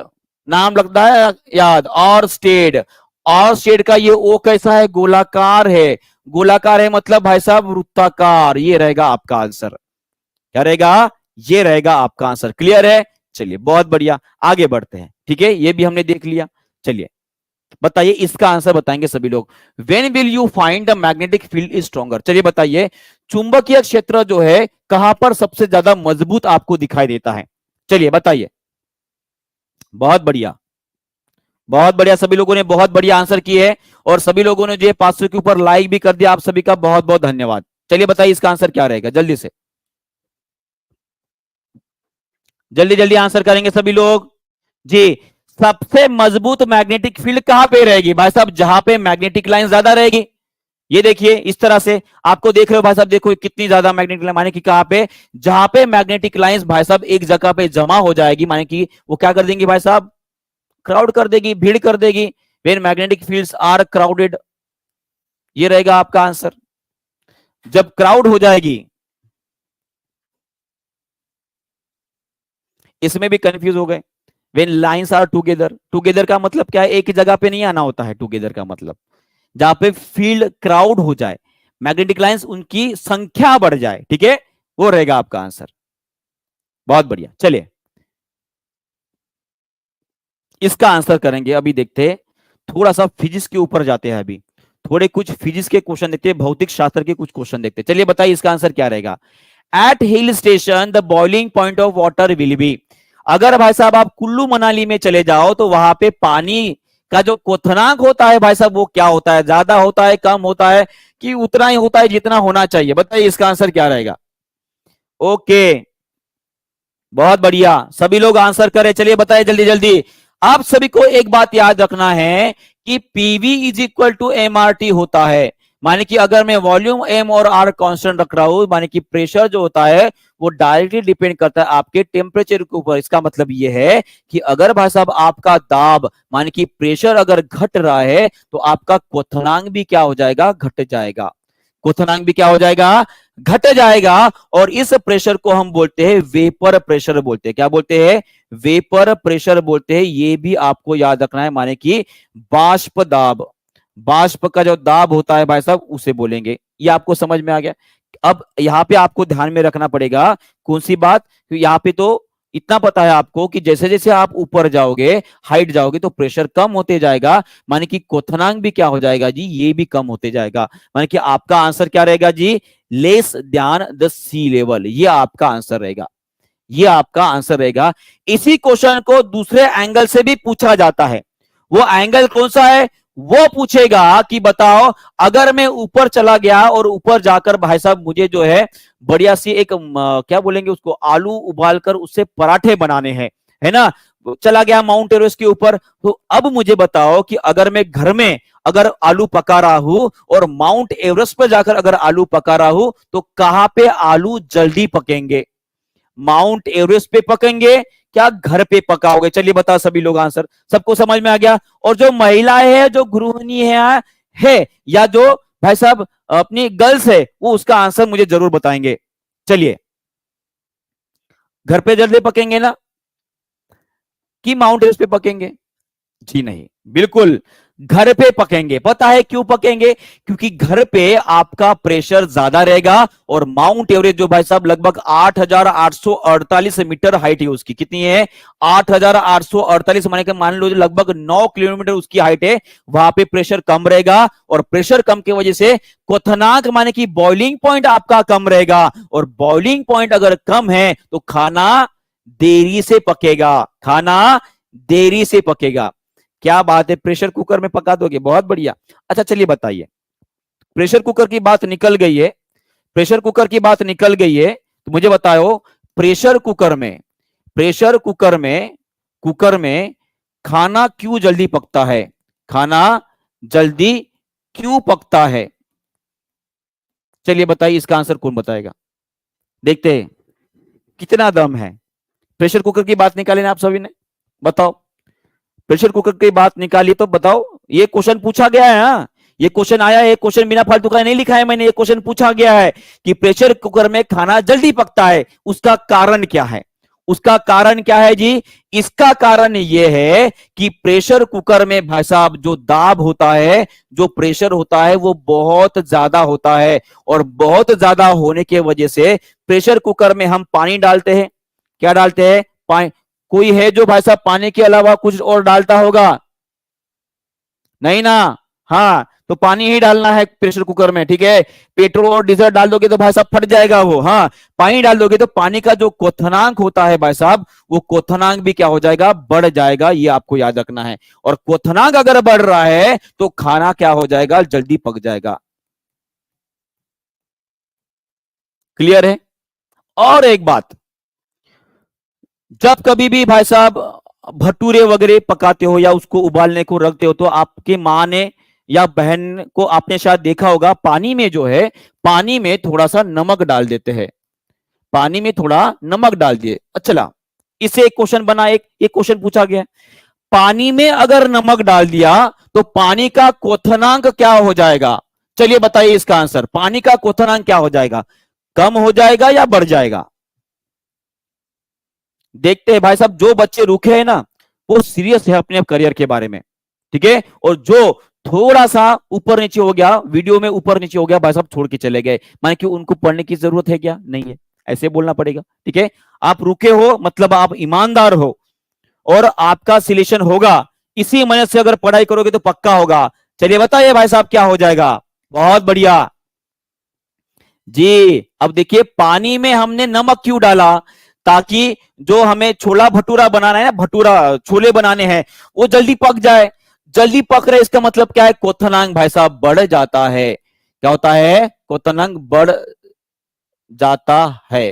नाम लगता है याद, और स्टेड। और स्टेड का ये ओ कैसा है? गोलाकार है। गोलाकार है मतलब भाई साहब वृत्ताकार। ये रहेगा आपका आंसर। क्या रहेगा? ये रहेगा आपका आंसर। क्लियर है? चलिए बहुत बढ़िया, आगे बढ़ते हैं। ठीक है, ये भी हमने देख लिया। चलिए बताइए इसका आंसर बताएंगे सभी लोग। When will you find the magnetic field is stronger? चलिए बताइए चुंबकीय क्षेत्र जो है कहां पर सबसे ज्यादा मजबूत आपको दिखाई देता है? चलिए बताइए। बहुत बढ़िया, बहुत बढ़िया, सभी लोगों ने बहुत बढ़िया आंसर किए है। और सभी लोगों ने जो 500 के ऊपर लाइक भी कर दिया, आप सभी का बहुत बहुत धन्यवाद। चलिए बताइए इसका आंसर क्या रहेगा, जल्दी से जल्दी जल्दी आंसर करेंगे सभी लोग जी। सबसे मजबूत मैग्नेटिक फील्ड कहां पे रहेगी भाई साहब? जहां पे मैग्नेटिक लाइन ज्यादा रहेगी। ये देखिए इस तरह से आपको देख रहे हो भाई साहब, देखो कितनी ज्यादा मैग्नेटिक लाइन, माने कि कहां पे? जहां पे मैग्नेटिक लाइंस भाई साहब एक जगह पे जमा हो जाएगी, माने कि वो क्या कर देंगी भाई साहब? क्राउड कर देगी, भीड़ कर देगी। When magnetic fields are crowded, ये रहेगा आपका आंसर। जब क्राउड हो जाएगी, इसमें भी कंफ्यूज हो गए। When lines are together, together का मतलब क्या है? एक ही जगह पे नहीं आना होता है टुगेदर का मतलब। जहां पे फील्ड क्राउड हो जाए, मैग्नेटिक लाइंस उनकी संख्या बढ़ जाए, ठीक है, वो रहेगा आपका आंसर। बहुत बढ़िया, चलिए इसका आंसर करेंगे। अभी देखते हैं, थोड़ा सा फिजिक्स के ऊपर जाते हैं। अभी थोड़े कुछ फिजिक्स के क्वेश्चन देखते हैं, भौतिक शास्त्र के कुछ क्वेश्चन देखते हैं। चलिए बताइए इसका आंसर क्या रहेगा। At hill station the boiling point of water will be? अगर भाई साहब आप कुल्लू मनाली में चले जाओ तो वहां पे पानी का जो क्वथनांक होता है भाई साहब वो क्या होता है? ज्यादा होता है, कम होता है, कि उतना ही होता है जितना होना चाहिए? बताइए इसका आंसर क्या रहेगा। ओके, बहुत बढ़िया, सभी लोग आंसर करें। चलिए बताइए जल्दी जल्दी। आप सभी को एक बात याद रखना है कि PV is equal to M R T होता है। माने कि अगर मैं वॉल्यूम एम और आर कांस्टेंट रख रहा हूं, माने कि प्रेशर जो होता है वो डायरेक्टली डिपेंड करता है आपके टेम्परेचर के ऊपर। इसका मतलब ये है कि अगर भाई साहब आपका दाब माने कि प्रेशर अगर घट रहा है तो आपका क्वथनांक भी क्या हो जाएगा, घट जाएगा। क्वथनांक भी क्या हो जाएगा, घट जाएगा। और इस प्रेशर को हम बोलते हैं वेपर प्रेशर बोलते हैं। क्या बोलते हैं, वेपर प्रेशर बोलते हैं। ये भी आपको याद रखना है, माने कि बाष्प दाब, बाष्प का जो दाब होता है भाई साहब उसे बोलेंगे। ये आपको समझ में आ गया। अब यहां पे आपको ध्यान में रखना पड़ेगा कौन सी बात, यहां पे तो इतना पता है आपको कि जैसे जैसे आप ऊपर जाओगे, हाइट जाओगे, तो प्रेशर कम होते जाएगा, माने कि क्वथनांक भी क्या हो जाएगा जी, ये भी कम होते जाएगा। माने कि आपका आंसर क्या रहेगा जी, लेस ध्यान द सी लेवल। ये आपका आंसर रहेगा, ये आपका आंसर रहेगा। इसी क्वेश्चन को दूसरे एंगल से भी पूछा जाता है। वो एंगल कौन सा है, वो पूछेगा कि बताओ अगर मैं ऊपर चला गया और ऊपर जाकर भाई साहब मुझे जो है बढ़िया सी एक क्या बोलेंगे उसको, आलू उबालकर उससे पराठे बनाने हैं, है ना। चला गया माउंट एवरेस्ट के ऊपर। तो अब मुझे बताओ कि अगर मैं घर में अगर आलू पका रहा हूं और माउंट एवरेस्ट पर जाकर अगर आलू पका रहा हूं, तो कहां पे आलू जल्दी पकेंगे, माउंट एवरेस्ट पे पकेंगे क्या घर पे पकाओगे। चलिए बता सभी लोग आंसर, सबको समझ में आ गया। और जो महिलाएं है, जो गृहिणी है या जो भाई साहब अपनी गर्ल्स है, वो उसका आंसर मुझे जरूर बताएंगे। चलिए, घर पे जल्दी पकेंगे ना कि माउंट एवरेस्ट पे पकेंगे, जी नहीं, बिल्कुल घर पे पकेंगे। पता है क्यों पकेंगे, क्योंकि घर पे आपका प्रेशर ज्यादा रहेगा। और माउंट एवरेस्ट जो भाई साहब लगभग 8,848 मीटर हाइट है उसकी, कितनी है, 8,848, माने मान लो लगभग 9 किलोमीटर उसकी हाइट है। वहां पे प्रेशर कम रहेगा, और प्रेशर कम की वजह से क्वथनांक माने कि बॉइलिंग पॉइंट आपका कम रहेगा। और बॉइलिंग पॉइंट अगर कम है तो खाना देरी से पकेगा, खाना देरी से पकेगा। क्या बात है, प्रेशर कुकर में पका दोगे, बहुत बढ़िया। अच्छा चलिए बताइए, प्रेशर कुकर की बात निकल गई है, प्रेशर कुकर की बात निकल गई है, तो मुझे बताओ प्रेशर कुकर में, प्रेशर कुकर में खाना क्यों जल्दी पकता है, खाना जल्दी क्यों पकता है। चलिए बताइए, इसका आंसर कौन बताएगा, देखते हैं कितना दम है। प्रेशर कुकर की बात निकाली ना आप सभी ने, बताओ। प्रेशर कुकर की बात निकाली तो बताओ। ये क्वेश्चन पूछा गया है, हाँ ये क्वेश्चन आया है, क्वेश्चन बिना फालतू का नहीं लिखा है मैंने, ये क्वेश्चन पूछा गया है कि प्रेशर कुकर में खाना जल्दी पकता है, उसका कारण क्या है, उसका कारण क्या है जी। इसका कारण यह है कि प्रेशर कुकर में भाई साहब जो दाब होता है, जो प्रेशर होता है वो बहुत ज्यादा होता है। और बहुत ज्यादा होने की वजह से प्रेशर कुकर में हम पानी डालते हैं, क्या डालते हैं, पानी। कोई है जो भाई साहब पानी के अलावा कुछ और डालता होगा, नहीं ना, हाँ तो पानी ही डालना है प्रेशर कुकर में, ठीक है। पेट्रोल और डीजल डाल दोगे तो भाई साहब फट जाएगा वो, हाँ पानी डाल दोगे तो पानी का जो क्वथनांक होता है भाई साहब, वो क्वथनांक भी क्या हो जाएगा, बढ़ जाएगा। ये आपको याद रखना है। और क्वथनांक अगर बढ़ रहा है तो खाना क्या हो जाएगा, जल्दी पक जाएगा। क्लियर है। और एक बात, जब कभी भी भाई साहब भटूरे वगैरह पकाते हो या उसको उबालने को रखते हो, तो आपके माँ ने या बहन को आपने शायद देखा होगा, पानी में जो है, पानी में थोड़ा सा नमक डाल देते हैं, पानी में थोड़ा नमक डाल दिए। अच्छा, इससे एक क्वेश्चन बना, एक क्वेश्चन पूछा गया, पानी में अगर नमक डाल दिया तो पानी का क्वथनांक क्या हो जाएगा। चलिए बताइए इसका आंसर, पानी का क्वथनांक क्या हो जाएगा, कम हो जाएगा या बढ़ जाएगा। देखते हैं भाई साहब, जो बच्चे रुके हैं ना वो सीरियस है अपने करियर के बारे में, ठीक है। और जो थोड़ा सा ऊपर नीचे हो गया, वीडियो में ऊपर नीचे हो गया, भाई साहब छोड़ के चले गए, माने कि उनको पढ़ने की जरूरत है क्या, नहीं है, ऐसे बोलना पड़ेगा, ठीक है। आप रुके हो मतलब आप ईमानदार हो, और आपका सिलेक्शन होगा, इसी मेहनत से अगर पढ़ाई करोगे तो पक्का होगा। चलिए बताइए भाई साहब क्या हो जाएगा, बहुत बढ़िया जी। अब देखिए, पानी में हमने नमक क्यों डाला, ताकि जो हमें छोला भटूरा बनाना है ना, भटूरा छोले बनाने हैं, वो जल्दी पक जाए। जल्दी पक रहे इसका मतलब क्या है, क्वथनांक भाई साहब बढ़ जाता है। क्या होता है, क्वथनांक बढ़ जाता है,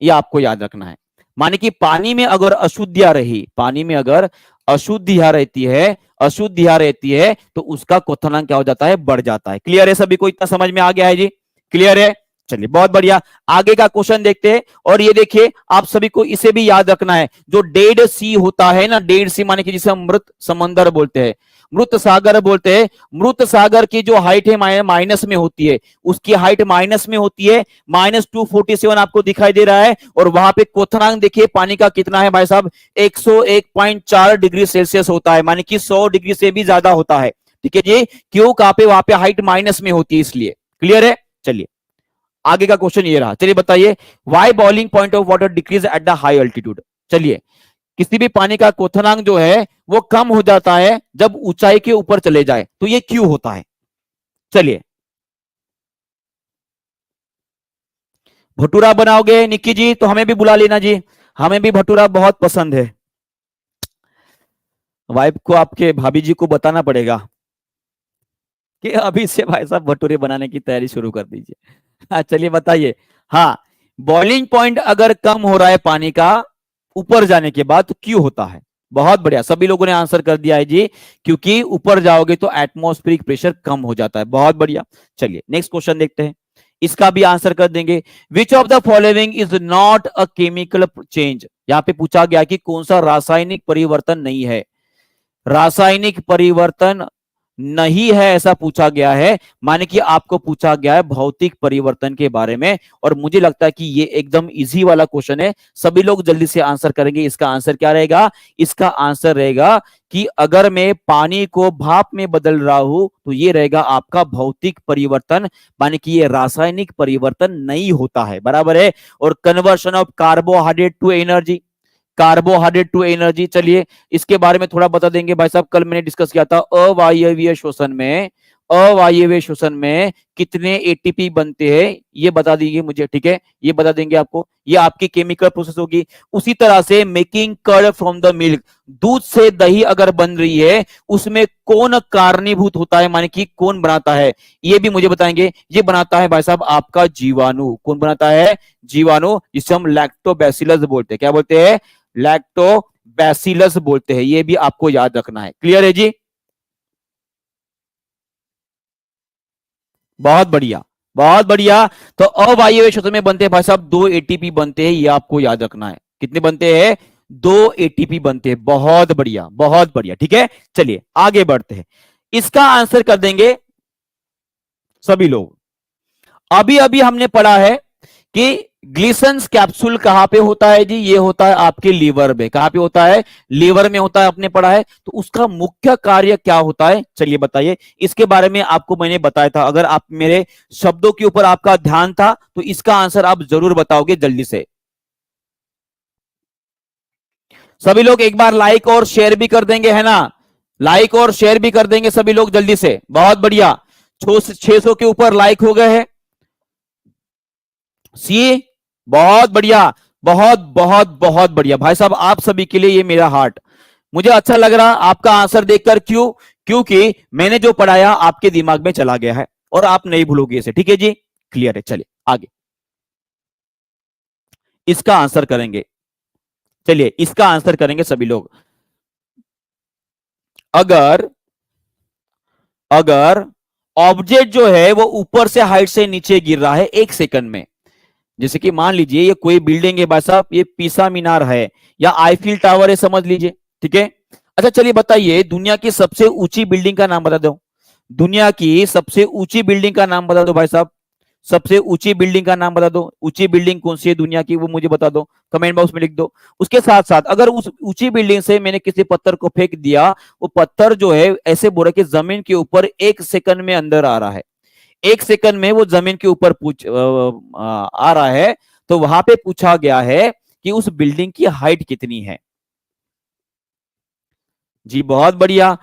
ये आपको याद रखना है। माने कि पानी में अगर अशुद्धियां रही, पानी में अगर अशुद्धियां रहती है तो उसका क्वथनांक क्या हो जाता है, बढ़ जाता है। क्लियर है सभी को, इतना समझ में आ गया है जी? क्लियर है, चलिए बहुत बढ़िया। आगे का क्वेश्चन देखते हैं। और ये देखिए, आप सभी को इसे भी याद रखना है, जो डेड सी होता है ना, डेड सी माने कि जिसे हम मृत समंदर बोलते हैं, मृत सागर बोलते हैं, मृत सागर की जो हाइट है माइनस में होती है, उसकी हाइट माइनस में होती है, -247 आपको दिखाई दे रहा है। और वहां पे क्वथनांक देखिए पानी का कितना है भाई साहब, 101.4 डिग्री सेल्सियस होता है, माने कि 100 डिग्री से भी ज्यादा होता है। ठीक है जी, क्यों, कहां पे, वहां पे हाइट माइनस में होती है इसलिए। क्लियर है, चलिए आगे का क्वेश्चन ये रहा। चलिए बताइए, why boiling point of water decrease at the high altitude. चलिए, किसी भी पानी का क्वथनांक जो है वो कम हो जाता है जब ऊंचाई के ऊपर चले जाए, तो ये क्यों होता है? चलिए, भटूरा बनाओगे निक्की जी तो हमें भी बुला लेना जी, हमें भी भटूरा बहुत पसंद है। वाइफ को, आपके भाभी जी को बताना पड़ेगा कि अभी से भाई साहब भटूरे बनाने की तैयारी शुरू कर दीजिए। हाँ चलिए बताइए। हाँ, बॉइलिंग पॉइंट अगर कम हो रहा है पानी का ऊपर जाने के बाद तो क्यों होता है? बहुत बढ़िया, सभी लोगों ने आंसर कर दिया है जी, क्योंकि ऊपर जाओगे तो एटमॉस्फेरिक प्रेशर कम हो जाता है। बहुत बढ़िया, चलिए नेक्स्ट क्वेश्चन देखते हैं, इसका भी आंसर कर देंगे। Which of the following is not a chemical change. यहां पे पूछा गया कि कौन सा रासायनिक परिवर्तन नहीं है, रासायनिक परिवर्तन नहीं है ऐसा पूछा गया है, माने कि आपको पूछा गया है भौतिक परिवर्तन के बारे में। और मुझे लगता है कि ये एकदम इजी वाला क्वेश्चन है, सभी लोग जल्दी से आंसर करेंगे। इसका आंसर क्या रहेगा? इसका आंसर रहेगा कि अगर मैं पानी को भाप में बदल रहा हूं तो ये रहेगा आपका भौतिक परिवर्तन, माने कि ये रासायनिक परिवर्तन नहीं होता है। बराबर है। और conversion of carbohydrate to energy, carbohydrate to energy, चलिए इसके बारे में थोड़ा बता देंगे भाई साहब। कल मैंने डिस्कस किया था, अवायवीय शोषण में, अवायवीय शोषण में कितने एटीपी बनते हैं ये बता दीजिए मुझे। ठीक है, ये बता देंगे आपको, ये आपकी केमिकल प्रोसेस होगी। उसी तरह से making curd from the milk, दूध से दही अगर बन रही है उसमें कौन कारणीभूत होता है, माने कि कौन बनाता है, ये भी मुझे बताएंगे। ये बनाता है भाई साहब आपका जीवाणु। कौन बनाता है? जीवाणु, जिसे हम लैक्टोबैसिलस बोलते हैं। क्या बोलते हैं? लैक्टोबैसिलस बोलते हैं। ये भी आपको याद रखना है। क्लियर है जी? बहुत बढ़िया, बहुत बढ़िया। तो अवायवीय शोषण में बनते हैं भाई साहब 2 एटीपी बनते हैं, ये आपको याद रखना है। कितने बनते हैं? 2 एटीपी बनते हैं। बहुत बढ़िया, बहुत बढ़िया। ठीक है, चलिए आगे बढ़ते हैं, इसका आंसर कर देंगे सभी लोग। अभी अभी हमने पढ़ा है कि ग्लिसन्स कैप्सूल कहां पे होता है जी? ये होता है आपके लीवर में। कहां पे होता है? लीवर में होता है, आपने पढ़ा है। तो उसका मुख्य कार्य क्या होता है, चलिए बताइए। इसके बारे में आपको मैंने बताया था, अगर आप मेरे शब्दों के ऊपर आपका ध्यान था तो इसका आंसर आप जरूर बताओगे जल्दी से। सभी लोग एक बार लाइक और शेयर भी कर देंगे, है ना? लाइक और शेयर भी कर देंगे सभी लोग जल्दी से। बहुत बढ़िया, 600 के ऊपर लाइक हो गए हैं। सी, बहुत बढ़िया, बहुत बहुत बहुत बढ़िया भाई साहब, आप सभी के लिए ये मेरा हार्ट। मुझे अच्छा लग रहा आपका आंसर देखकर। क्यों? क्योंकि मैंने जो पढ़ाया आपके दिमाग में चला गया है और आप नहीं भूलोगे इसे। ठीक है जी, क्लियर है। चलिए आगे इसका आंसर करेंगे। चलिए इसका आंसर करेंगे सभी लोग। अगर अगर ऑब्जेक्ट जो है वो ऊपर से हाइट से नीचे गिर रहा है 1 सेकंड में, जैसे कि मान लीजिए ये कोई बिल्डिंग है भाई साहब, ये पीसा मीनार है या आईफिल टावर है, समझ लीजिए। ठीक है, अच्छा चलिए बताइए, दुनिया की सबसे ऊंची बिल्डिंग का नाम बता दो। दुनिया की सबसे ऊंची बिल्डिंग का नाम बता दो भाई साहब। सबसे ऊंची बिल्डिंग का नाम बता दो। ऊंची बिल्डिंग कौन सी है दुनिया की, वो मुझे बता दो, कमेंट बॉक्स में लिख दो। उसके साथ साथ अगर उस ऊंची बिल्डिंग से मैंने किसी पत्थर को फेंक दिया, वो पत्थर जो है ऐसे बोला कि जमीन के ऊपर 1 सेकंड में अंदर आ रहा है, 1 सेकंड में वो जमीन के ऊपर आ रहा है, तो वहां पे पूछा गया है कि उस बिल्डिंग की हाइट कितनी है। जी बहुत बढ़िया,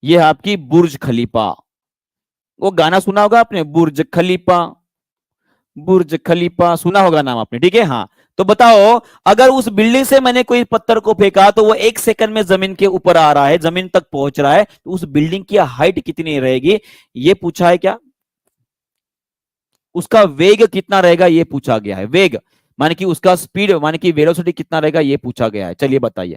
ये है आपकी बुर्ज खलीफा। वो गाना सुना होगा आपने, बुर्ज खलीफा, बुर्ज खलीफा सुना होगा नाम आपने। ठीक है, हाँ तो बताओ, अगर उस बिल्डिंग से मैंने कोई पत्थर को फेंका तो वो 1 सेकंड में जमीन के ऊपर आ रहा है, जमीन तक पहुंच रहा है, तो उस बिल्डिंग की हाइट कितनी रहेगी ये पूछा है। क्या उसका वेग कितना रहेगा ये पूछा गया है, वेग। माने कि उसका स्पीड माने कि वेलोसिटी कितना रहेगा ये पूछा गया है। चलिए बताइए,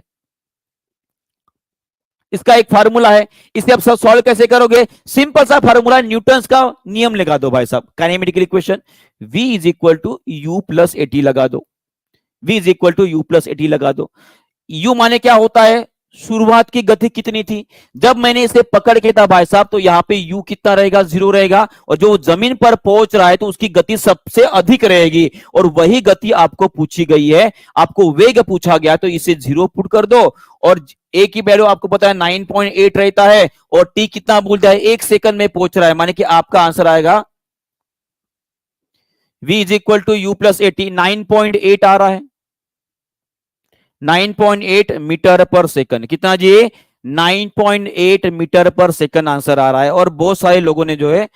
इसका एक फार्मूला है, इसे आप सब सॉल्व कैसे करोगे? सिंपल सा फार्मूला, न्यूटन का नियम लगा दो भाई साहब, kinematical equation, v is equal to U plus AT लगा दो, v is equal to U plus AT लगा दो। u माने क्या होता है? शुरुआत की गति कितनी थी? जब मैंने इसे पकड़ के था भाई साहब, तो यहां पे u कितना रहेगा? 0 रहेगा, और जो जमीन पर पहुंच रहा है तो उसकी गति सबसे अधिक रहेगी, और वही गति आपको पूछी गई है, आपको वेग पूछा गया, तो इसे 0 पुट कर दो, और a की वैल्यू आपको पता है 9.8 रहता है, और t कितना भूल जाए, 1 सेकंड में पहुंच रहा है, माने कि आपका आंसर आएगा v is equal to U plus 80, 9.8 आ रहा है, 9.8 मीटर पर सेकंड। कितना जी? 9.8 मीटर पर सेकंड आंसर आ रहा है, और बहुत सारे लोगों ने जो है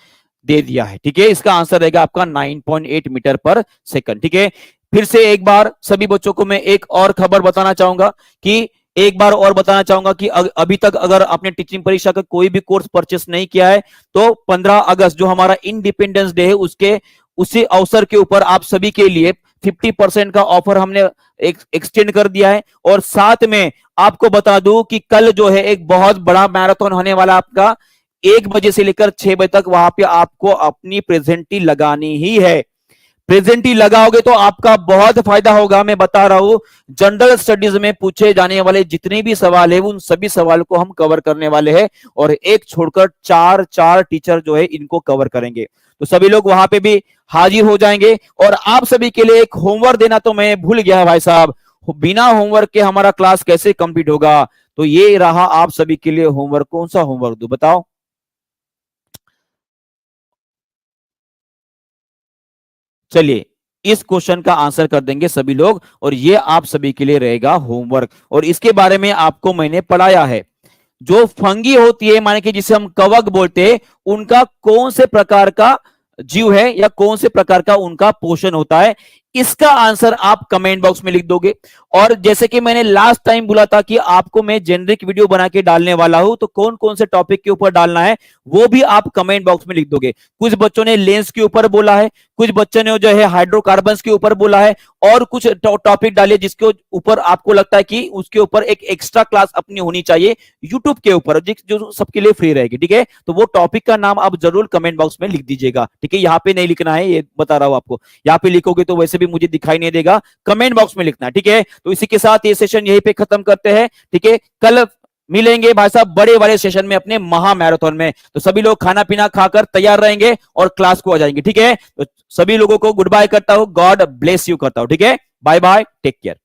दे दिया है। ठीक है, इसका आंसर रहेगा आपका 9.8 मीटर पर सेकंड। ठीक है, फिर से एक बार सभी बच्चों को मैं एक और खबर बताना चाहूंगा कि एक बार और बताना चाहूंगा कि अभी तक अगर आपने टीचिंग परीक्षा का कोई भी कोर्स परचेस नहीं किया है, तो 15 अगस्त जो हमारा इंडिपेंडेंस डे है, उसके उसी अवसर के ऊपर आप सभी के लिए 50% का ऑफर हमने एक्सटेंड कर दिया है। और साथ में आपको बता दूं कि कल जो है एक बहुत बड़ा मैराथन होने वाला आपका, 1 बजे से लेकर 6 बजे तक, वहां पे आपको अपनी प्रेजेंटी लगानी ही है। प्रेजेंटी लगाओगे तो आपका बहुत फायदा होगा। मैं बता रहा हूं, जनरल स्टडीज में पूछे जाने वाले जितने भी सवाल है, उन सभी सवालों को हम कवर करने वाले हैं, और एक छोड़कर 4 टीचर जो है इनको कवर करेंगे। तो सभी लोग वहां पे भी हाजिर हो जाएंगे। और आप सभी के लिए एक होमवर्क देना तो मैं भूल गया भाई साहब, बिना होमवर्क के हमारा क्लास कैसे कंप्लीट होगा? तो ये रहा आप सभी के लिए होमवर्क। कौन सा होमवर्क दूं बताओ? चलिए, इस क्वेश्चन का आंसर कर देंगे सभी लोग, और ये आप सभी के लिए रहेगा होमवर्क। और इसके बारे में आपको मैंने पढ़ाया है, जो फंगी होती है, माने कि जिसे हम कवक बोलते हैं, उनका कौन से प्रकार का जीव है या कौन से प्रकार का उनका पोषण होता है, इसका आंसर आप कमेंट बॉक्स में लिख दोगे। और जैसे कि मैंने लास्ट टाइम बोला था कि आपको मैं जेनरिक वीडियो बना के डालने वाला हूं, तो कौन कौन से टॉपिक के ऊपर डालना है वो भी आप कमेंट बॉक्स में लिख दोगे। कुछ बच्चों ने लेंस के ऊपर बोला है, कुछ बच्चों ने जो है हाइड्रोकार्बन के ऊपर बोला है, और कुछ टॉपिक डालिए जिसके ऊपर आपको लगता है कि उसके ऊपर एक एक्स्ट्रा क्लास अपनी होनी चाहिए यूट्यूब के ऊपर, जो सबके लिए फ्री रहेगी। ठीक है, तो वो टॉपिक का नाम आप जरूर कमेंट बॉक्स में लिख दीजिएगा। ठीक है, यहाँ पे नहीं लिखना है, ये बता रहा हूं आपको, यहाँ पे लिखोगे तो वैसे भी मुझे दिखाई नहीं देगा, कमेंट बॉक्स में लिखना है। ठीक है, तो इसी के साथ ये सेशन यहीं पे खत्म करते हैं। ठीक है, कल मिलेंगे भाई साहब बड़े वाले सेशन में, अपने महा मैराथन में। तो सभी लोग खाना पीना खाकर तैयार रहेंगे और क्लास को आ जाएंगे। ठीक है, तो सभी लोगों को गुड बाय करता हूं, गॉड ब्लेस यू करता हूं। ठीक है, बाय बाय, टेक केयर।